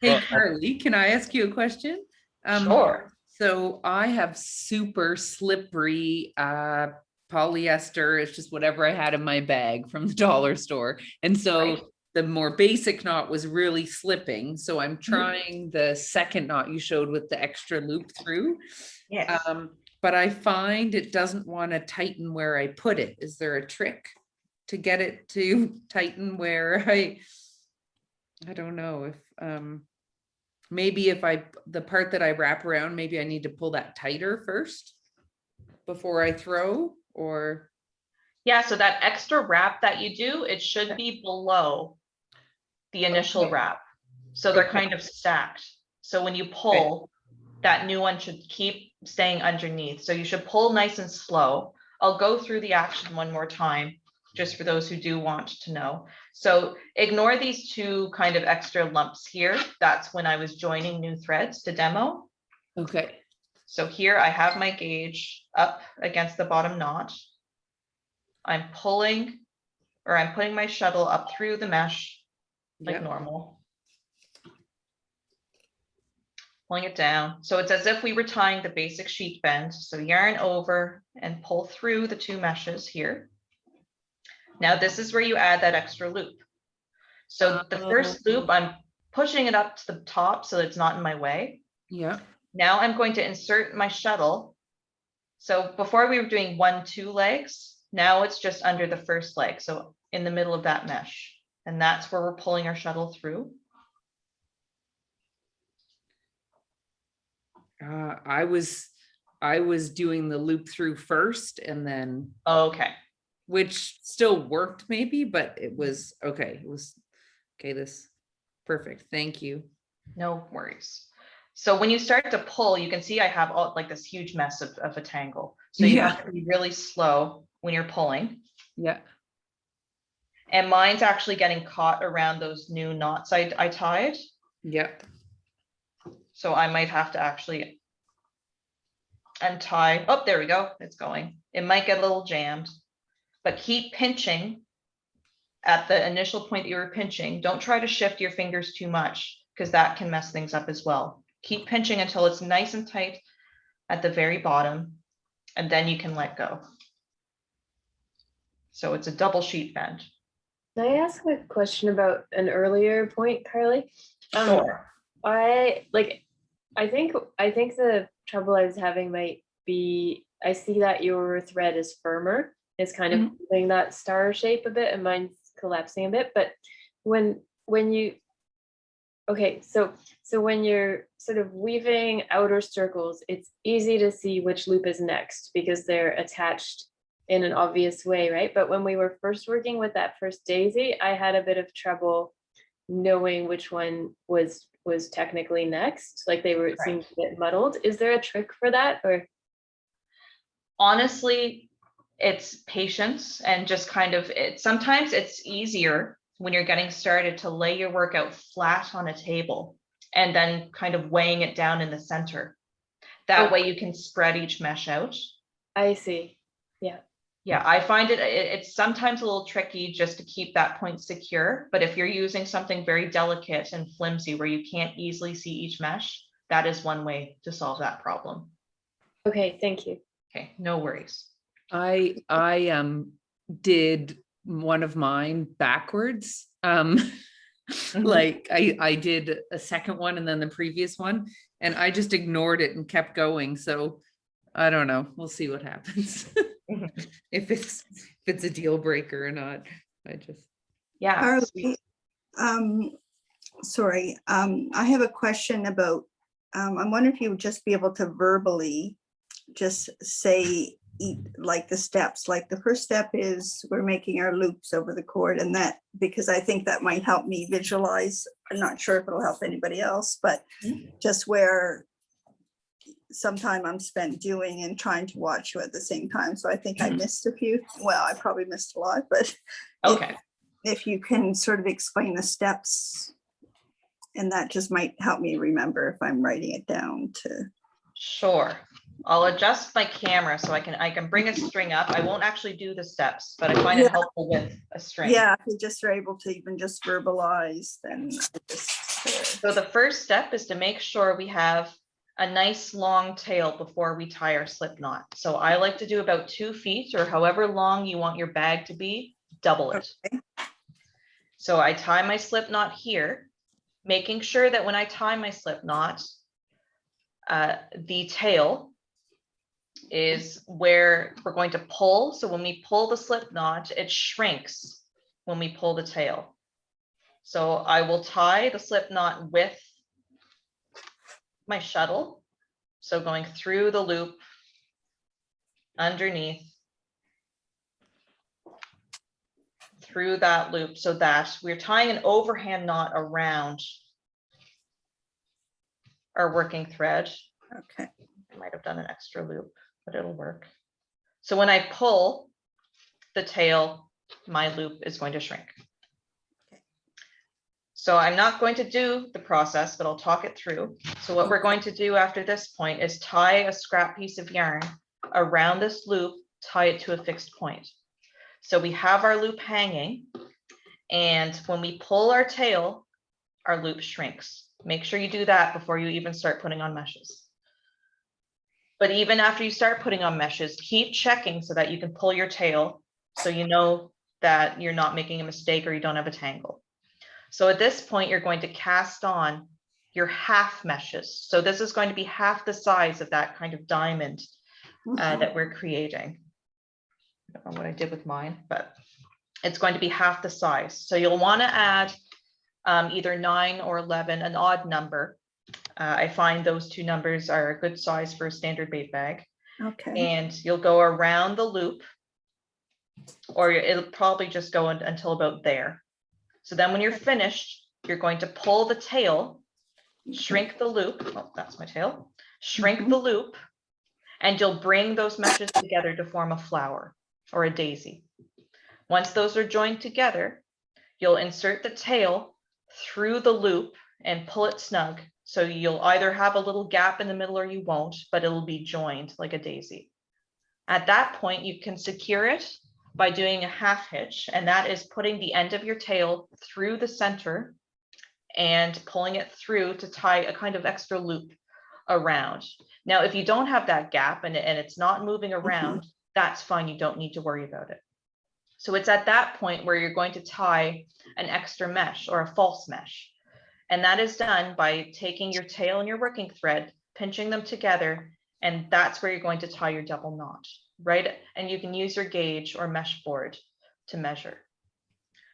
Hey, Carly, can I ask you a question? Sure. So I have super slippery polyester. It's just whatever I had in my bag from the dollar store. And so Right. the more basic knot was really slipping. So I'm trying the second knot you showed with the extra loop through. Yes. But I find it doesn't want to tighten where I put it. Is there a trick to get it to tighten where I don't know if maybe if the part that I wrap around, maybe I need to pull that tighter first before I throw, or Yeah, so that extra wrap that you do, it should be below the initial Okay. wrap. So they're Okay. kind of stacked. So when you pull, that new one should keep staying underneath. So you should pull nice and slow. I'll go through the action one more time, just for those who do want to know. So ignore these two kind of extra lumps here. That's when I was joining new threads to demo. okay. So here I have my gauge up against the bottom knot. I'm pulling, or I'm putting my shuttle up through the mesh like Yep. normal. Pulling it down. So it's as if we were tying the basic sheet bend. So yarn over and pull through the two meshes here. Now this is where you add that extra loop. So the first loop, I'm pushing it up to the top so it's not in my way. Yeah. Now I'm going to insert my shuttle. So before we were doing 1, 2 legs, now it's just under the first leg. So in the middle of that mesh. And that's where we're pulling our shuttle through. I was doing the loop through first and then, Okay. which still worked maybe, but it was okay. It was okay. This perfect. Thank you. No worries. So when you start to pull, you can see I have all like this huge mess of a tangle. So you have to be really slow when you're pulling. Yeah. And mine's actually getting caught around those new knots I tied. Yep. So I might have to actually untie. Oh, there we go. It's going. It might get a little jammed, but keep pinching at the initial point that you were pinching. Don't try to shift your fingers too much because that can mess things up as well. Keep pinching until it's nice and tight at the very bottom, and then you can let go. So it's a double sheet bend. Can I ask a question about an earlier point, Carly? Sure. I think the trouble I was having might be, I see that your thread is firmer. It's kind of doing that star shape a bit, and mine's collapsing a bit. But when you, okay, so when you're sort of weaving outer circles, it's easy to see which loop is next because they're attached in an obvious way, right? But when we were first working with that first daisy, I had a bit of trouble knowing which one was technically next. Like they were seemed a bit muddled. Is there a trick for that? Or honestly, it's patience and just kind of it. Sometimes it's easier when you're getting started to lay your work out flat on a table and then kind of weighing it down in the center. That way you can spread each mesh out. I see. Yeah. Yeah, I find it's sometimes a little tricky just to keep that point secure. But if you're using something very delicate and flimsy where you can't easily see each mesh, that is one way to solve that problem. Okay, thank you. Okay, no worries. I did one of mine backwards. Like I did a second one and then the previous one, and I just ignored it and kept going. So I don't know. We'll see what happens. if it's a deal breaker or not. I just Carly, sorry, I have a question about I'm wondering if you would just be able to verbally just say like the steps, like the first step is we're making our loops over the cord, and that, because I think that might help me visualize. I'm not sure if it'll help anybody else, but just where some time I'm spent doing and trying to watch you at the same time. So I think I missed a few. Well, I probably missed a lot, but okay. If you can sort of explain the steps, and that just might help me remember if I'm writing it down to. Sure. I'll adjust my camera so I can bring a string up. I won't actually do the steps, but I find it helpful with a string. Yeah, if you just are able to even just verbalize, then So the first step is to make sure we have a nice long tail before we tie our slip knot. So I like to do about 2 feet or however long you want your bag to be, double it. Okay. So I tie my slip knot here, making sure that when I tie my slip knot, the tail is where we're going to pull. So when we pull the slip knot, it shrinks when we pull the tail. So I will tie the slip knot with my shuttle. So going through the loop, underneath, through that loop, so that we're tying an overhand knot around our working thread. Okay. I might have done an extra loop, but it'll work. So when I pull the tail, my loop is going to shrink. Okay. So I'm not going to do the process, but I'll talk it through. So what we're going to do after this point is tie a scrap piece of yarn around this loop, tie it to a fixed point. So we have our loop hanging, and when we pull our tail, our loop shrinks. Make sure you do that before you even start putting on meshes. But even after you start putting on meshes, keep checking so that you can pull your tail so you know that you're not making a mistake or you don't have a tangle. So at this point, you're going to cast on your half meshes. So this is going to be half the size of that kind of diamond that we're creating. I don't know what I did with mine, but it's going to be half the size. So you'll want to add either 9 or 11, an odd number. I find those two numbers are a good size for a standard bait bag. Okay. And you'll go around the loop, or it'll probably just go until about there. So then when you're finished, you're going to pull the tail, shrink the loop. Oh, that's my tail. Shrink the loop, and you'll bring those meshes together to form a flower or a daisy. Once those are joined together, you'll insert the tail through the loop and pull it snug. So you'll either have a little gap in the middle or you won't, but it'll be joined like a daisy. At that point, you can secure it by doing a half hitch, and that is putting the end of your tail through the center and pulling it through to tie a kind of extra loop around. Now, if you don't have that gap and it's not moving around, that's fine. You don't need to worry about it. So it's at that point where you're going to tie an extra mesh or a false mesh. And that is done by taking your tail and your working thread, pinching them together, and that's where you're going to tie your double knot, right? And you can use your gauge or mesh board to measure.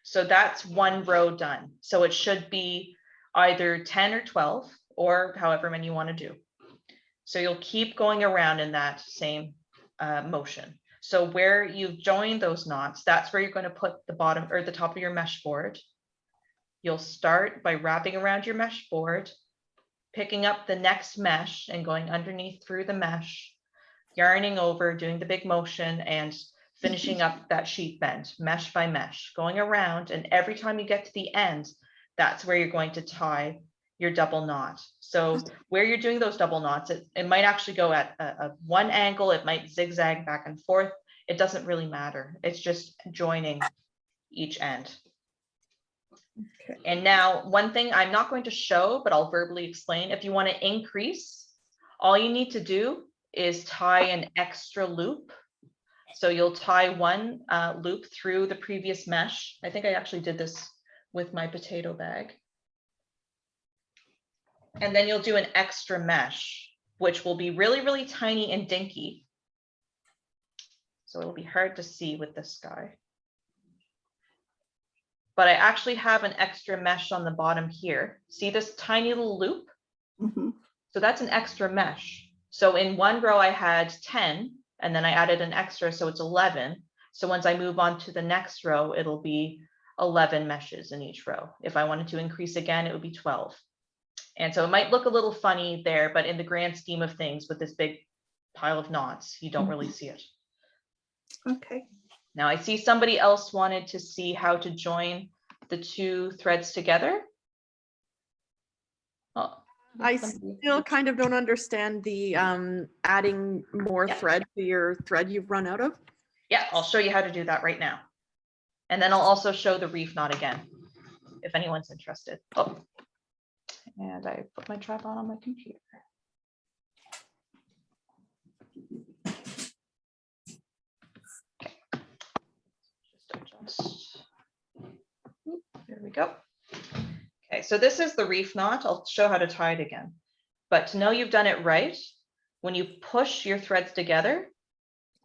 So that's one row done. So it should be either 10 or 12 or however many you want to do. So you'll keep going around in that same motion. So where you've joined those knots, that's where you're going to put the bottom or the top of your mesh board. You'll start by wrapping around your mesh board, picking up the next mesh and going underneath through the mesh, yarning over, doing the big motion and finishing up that sheet bend, mesh by mesh, going around. And every time you get to the end, that's where you're going to tie your double knot. So where you're doing those double knots, it might actually go at a one angle, it might zigzag back and forth. It doesn't really matter. It's just joining each end. Okay. And now one thing I'm not going to show, but I'll verbally explain. If you want to increase, all you need to do is tie an extra loop. So you'll tie one loop through the previous mesh. I think I actually did this with my potato bag. And then you'll do an extra mesh, which will be really, really tiny and dinky. So it'll be hard to see with this guy. But I actually have an extra mesh on the bottom here. See this tiny little loop? So that's an extra mesh. So in one row I had 10, and then I added an extra, so it's 11. So once I move on to the next row, it'll be 11 meshes in each row. If I wanted to increase again, it would be 12. And so it might look a little funny there, but in the grand scheme of things with this big pile of knots, you don't really see it. Okay. Now I see somebody else wanted to see how to join the two threads together. Oh, I still kind of don't understand the adding more thread to your thread you've run out of. Yeah, I'll show you how to do that right now. And then I'll also show the reef knot again, if anyone's interested. Oh, and I put my tripod on my computer. Just there we go. Okay, so this is the reef knot. I'll show how to tie it again. But to know you've done it right, when you push your threads together,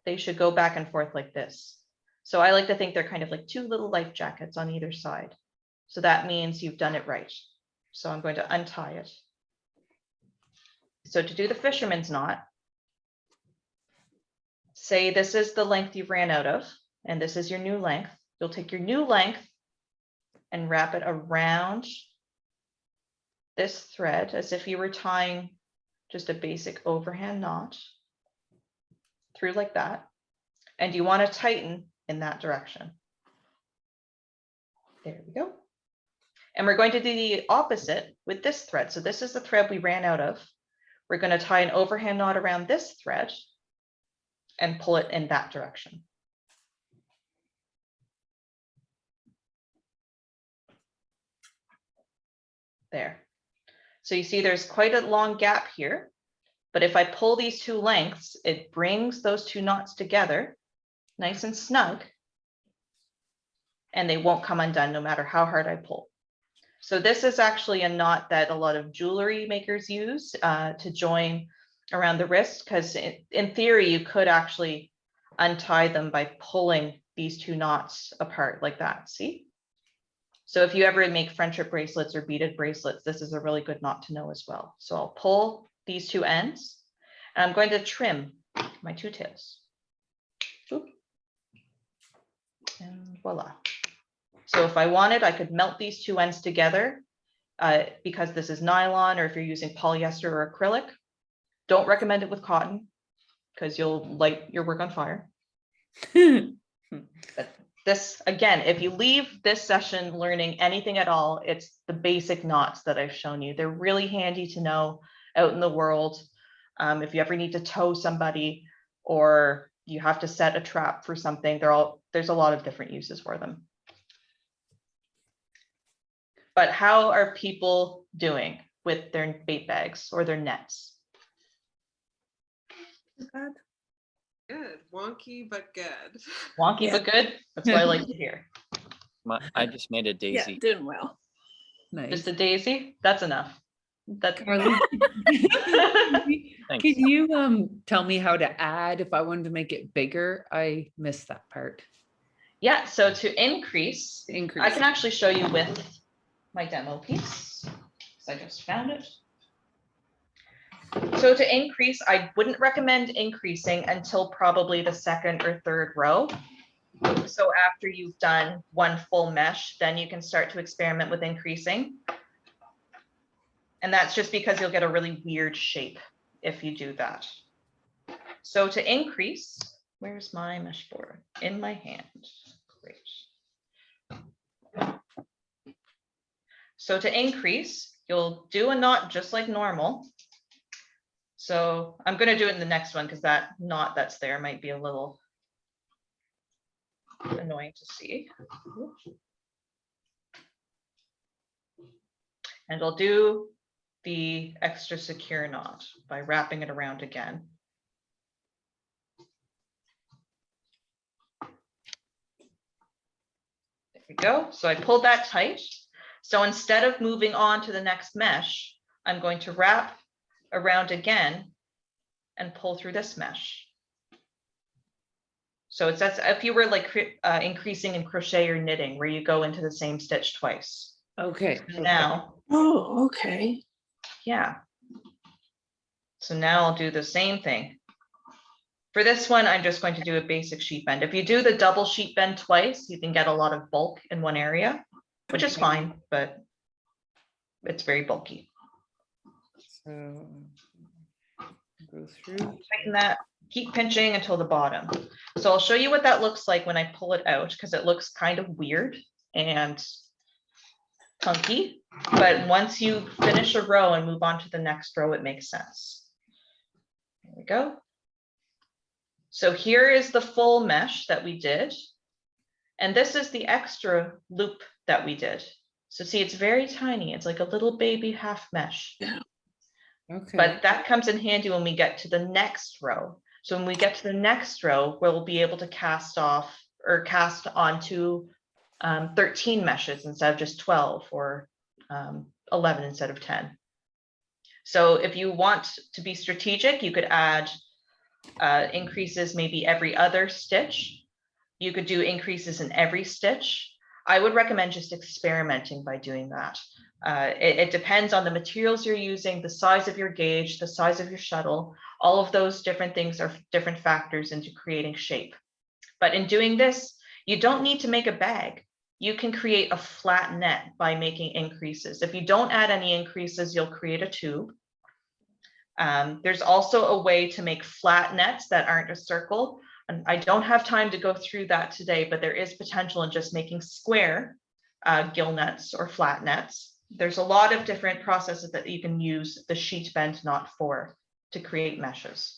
they should go back and forth like this. So I like to think they're kind of like two little life jackets on either side. So that means you've done it right. So I'm going to untie it. So to do the fisherman's knot, say this is the length you ran out of, and this is your new length. You'll take your new length and wrap it around this thread as if you were tying just a basic overhand knot through like that. And you want to tighten in that direction. There we go. And we're going to do the opposite with this thread. So this is the thread we ran out of. We're going to tie an overhand knot around this thread and pull it in that direction. There. So you see there's quite a long gap here, but if I pull these two lengths, it brings those two knots together nice and snug, and they won't come undone no matter how hard I pull. So this is actually a knot that a lot of jewelry makers use to join around the wrist, because in theory, you could actually untie them by pulling these two knots apart like that, see? So if you ever make friendship bracelets or beaded bracelets, this is a really good knot to know as well. So I'll pull these two ends, and I'm going to trim my two tails. Oop. And voila. So if I wanted, I could melt these two ends together because this is nylon, or if you're using polyester or acrylic. Don't recommend it with cotton because you'll light your work on fire. But this, again, if you leave this session learning anything at all, it's the basic knots that I've shown you. They're really handy to know out in the world. If you ever need to tow somebody or you have to set a trap for something, there's a lot of different uses for them. But how are people doing with their bait bags or their nets? Good. Wonky, but good. Wonky, but good? That's what I like to hear. I just made a Yeah, daisy. doing well. Nice. Just a daisy? That's enough. That's Carley, Thanks. can you tell me how to add if I wanted to make it bigger? I missed that part. Yeah, so to increase, Increase. I can actually show you with my demo piece, because I just found it. So to increase, I wouldn't recommend increasing until probably the second or third row. So after you've done one full mesh, then you can start to experiment with increasing. And that's just because you'll get a really weird shape if you do that. So to increase, where's my mesh board? In my hand. Great. So to increase, you'll do a knot just like normal. So I'm going to do it in the next one because that knot that's there might be a little annoying to see. And I'll do the extra secure knot by wrapping it around again. There we go. So I pulled that tight. So instead of moving on to the next mesh, I'm going to wrap around again and pull through this mesh. So it's as if you were like increasing in crochet or knitting, where you go into the same stitch twice. Okay. Now, Oh, okay. yeah. So now I'll do the same thing. For this one, I'm just going to do a basic sheep bend. If you do the double sheep bend twice, you can get a lot of bulk in one area, which is fine, but it's very bulky. So go through. Tighten that, keep pinching until the bottom. So I'll show you what that looks like when I pull it out, because it looks kind of weird and funky. But once you finish a row and move on to the next row, it makes sense. There we go. So here is the full mesh that we did. And this is the extra loop that we did. So see, it's very tiny. It's like a little baby half mesh. Yeah. Okay. But that comes in handy when we get to the next row. So when we get to the next row, we'll be able to cast off or cast onto 13 meshes instead of just 12, or 11 instead of 10. So if you want to be strategic, you could add increases maybe every other stitch. You could do increases in every stitch. I would recommend just experimenting by doing that. It depends on the materials you're using, the size of your gauge, the size of your shuttle. All of those different things are different factors into creating shape. But in doing this, you don't need to make a bag. You can create a flat net by making increases. If you don't add any increases, you'll create a tube. There's also a way to make flat nets that aren't a circle. And I don't have time to go through that today, but there is potential in just making square gill nets or flat nets. There's a lot of different processes that you can use the sheet bend knot for to create meshes.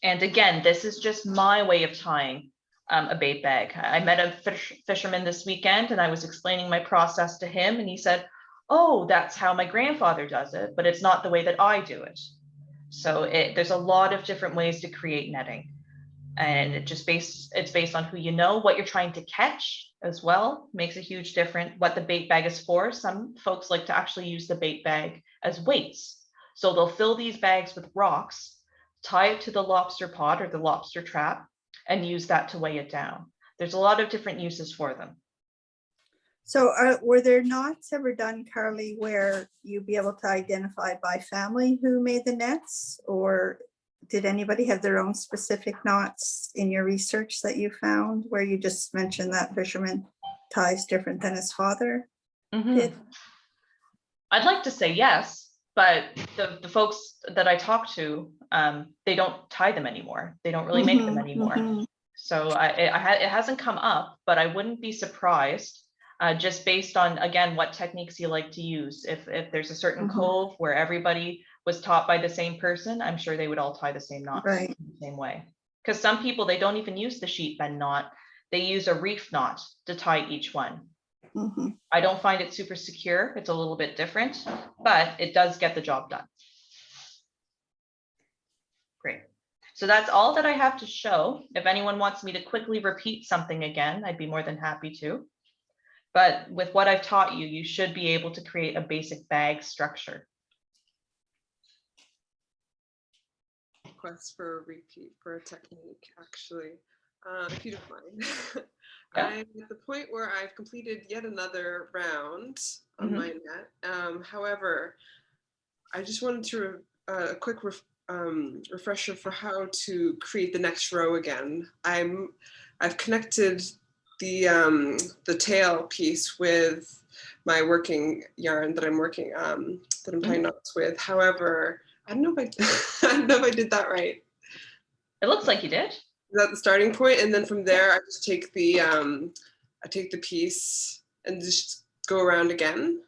And again, this is just my way of tying a bait bag. I met a fisherman this weekend and I was explaining my process to him and he said, oh, that's how my grandfather does it, but it's not the way that I do it. So there's a lot of different ways to create netting. And it's based on who you know, what you're trying to catch as well, makes a huge difference, what the bait bag is for. Some folks like to actually use the bait bag as weights. So they'll fill these bags with rocks, tie it to the lobster pot or the lobster trap, and use that to weigh it down. There's a lot of different uses for them. So were there knots ever done, Carley, where you'd be able to identify by family who made the nets? Or did anybody have their own specific knots in your research that you found, where you just mentioned that fisherman ties different than his father did? I'd like to say yes, but the folks that I talk to, they don't tie them anymore. They don't really make them anymore. So it hasn't come up, but I wouldn't be surprised, just based on, again, what techniques you like to use. If there's a certain cove where everybody was taught by the same person, I'm sure they would all tie the same knots in the same way. Because some people, they don't even use the sheet bend knot. They use a reef knot to tie each one. I don't find it super secure. It's a little bit different, but it does get the job done. Great. So that's all that I have to show. If anyone wants me to quickly repeat something again, I'd be more than happy to. But with what I've taught you, you should be able to create a basic bag structure. Request for a repeat for a technique, actually, if you don't mind. Yeah. I'm at the point where I've completed yet another round on my net. However, I just wanted to a quick refresher for how to create the next row again. I've connected the tail piece with my working yarn that I'm working that I'm tying knots with. However, I don't know if I did that right. It looks like you did. Is that the starting point? And then from there, I just take the piece and just go around again.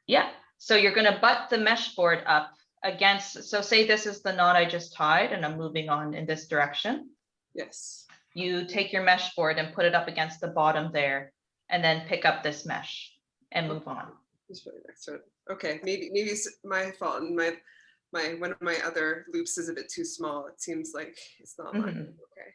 Yeah. So you're going to butt the mesh board up against. So say this is the knot I just tied, and I'm moving on in this direction. Yes. You take your mesh board and put it up against the bottom there, and then pick up this mesh and move on. Just right next to it. Okay. Maybe it's my fault, and one of my other loops is a bit too small. It seems like it's not mine. Okay.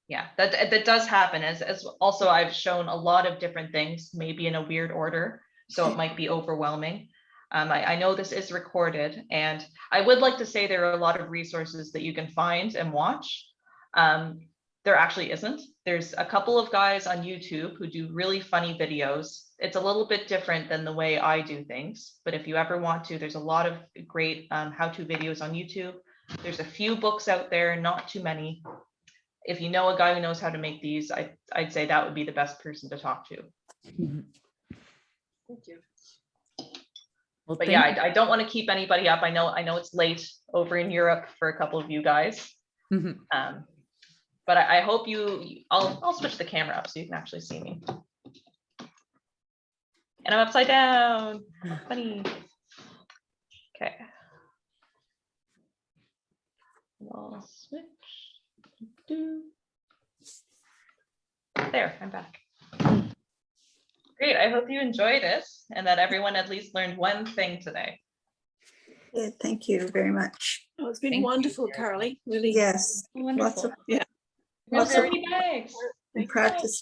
Yeah, that does happen. As also I've shown a lot of different things, maybe in a weird order, so it might be overwhelming. I know this is recorded, and I would like to say there are a lot of resources that you can find and watch. There actually isn't. There's a couple of guys on YouTube who do really funny videos. It's a little bit different than the way I do things, but if you ever want to, there's a lot of great how-to videos on YouTube. There's a few books out there, not too many. If you know a guy who knows how to make these, I'd say that would be the best person to talk to. Thank you. Well, But yeah, I don't want to keep anybody up. I know it's late over in Europe for a couple of you guys. But I hope I'll switch the camera up so you can actually see me. And I'm upside down. Funny. Okay. I'll switch. There, I'm back. Great. I hope you enjoy this and that everyone at least learned one thing today. Good, thank you very much. Oh, it's been wonderful, Carley. Really. Yes, Wonderful. lots of Yeah. lots of Bags. practice.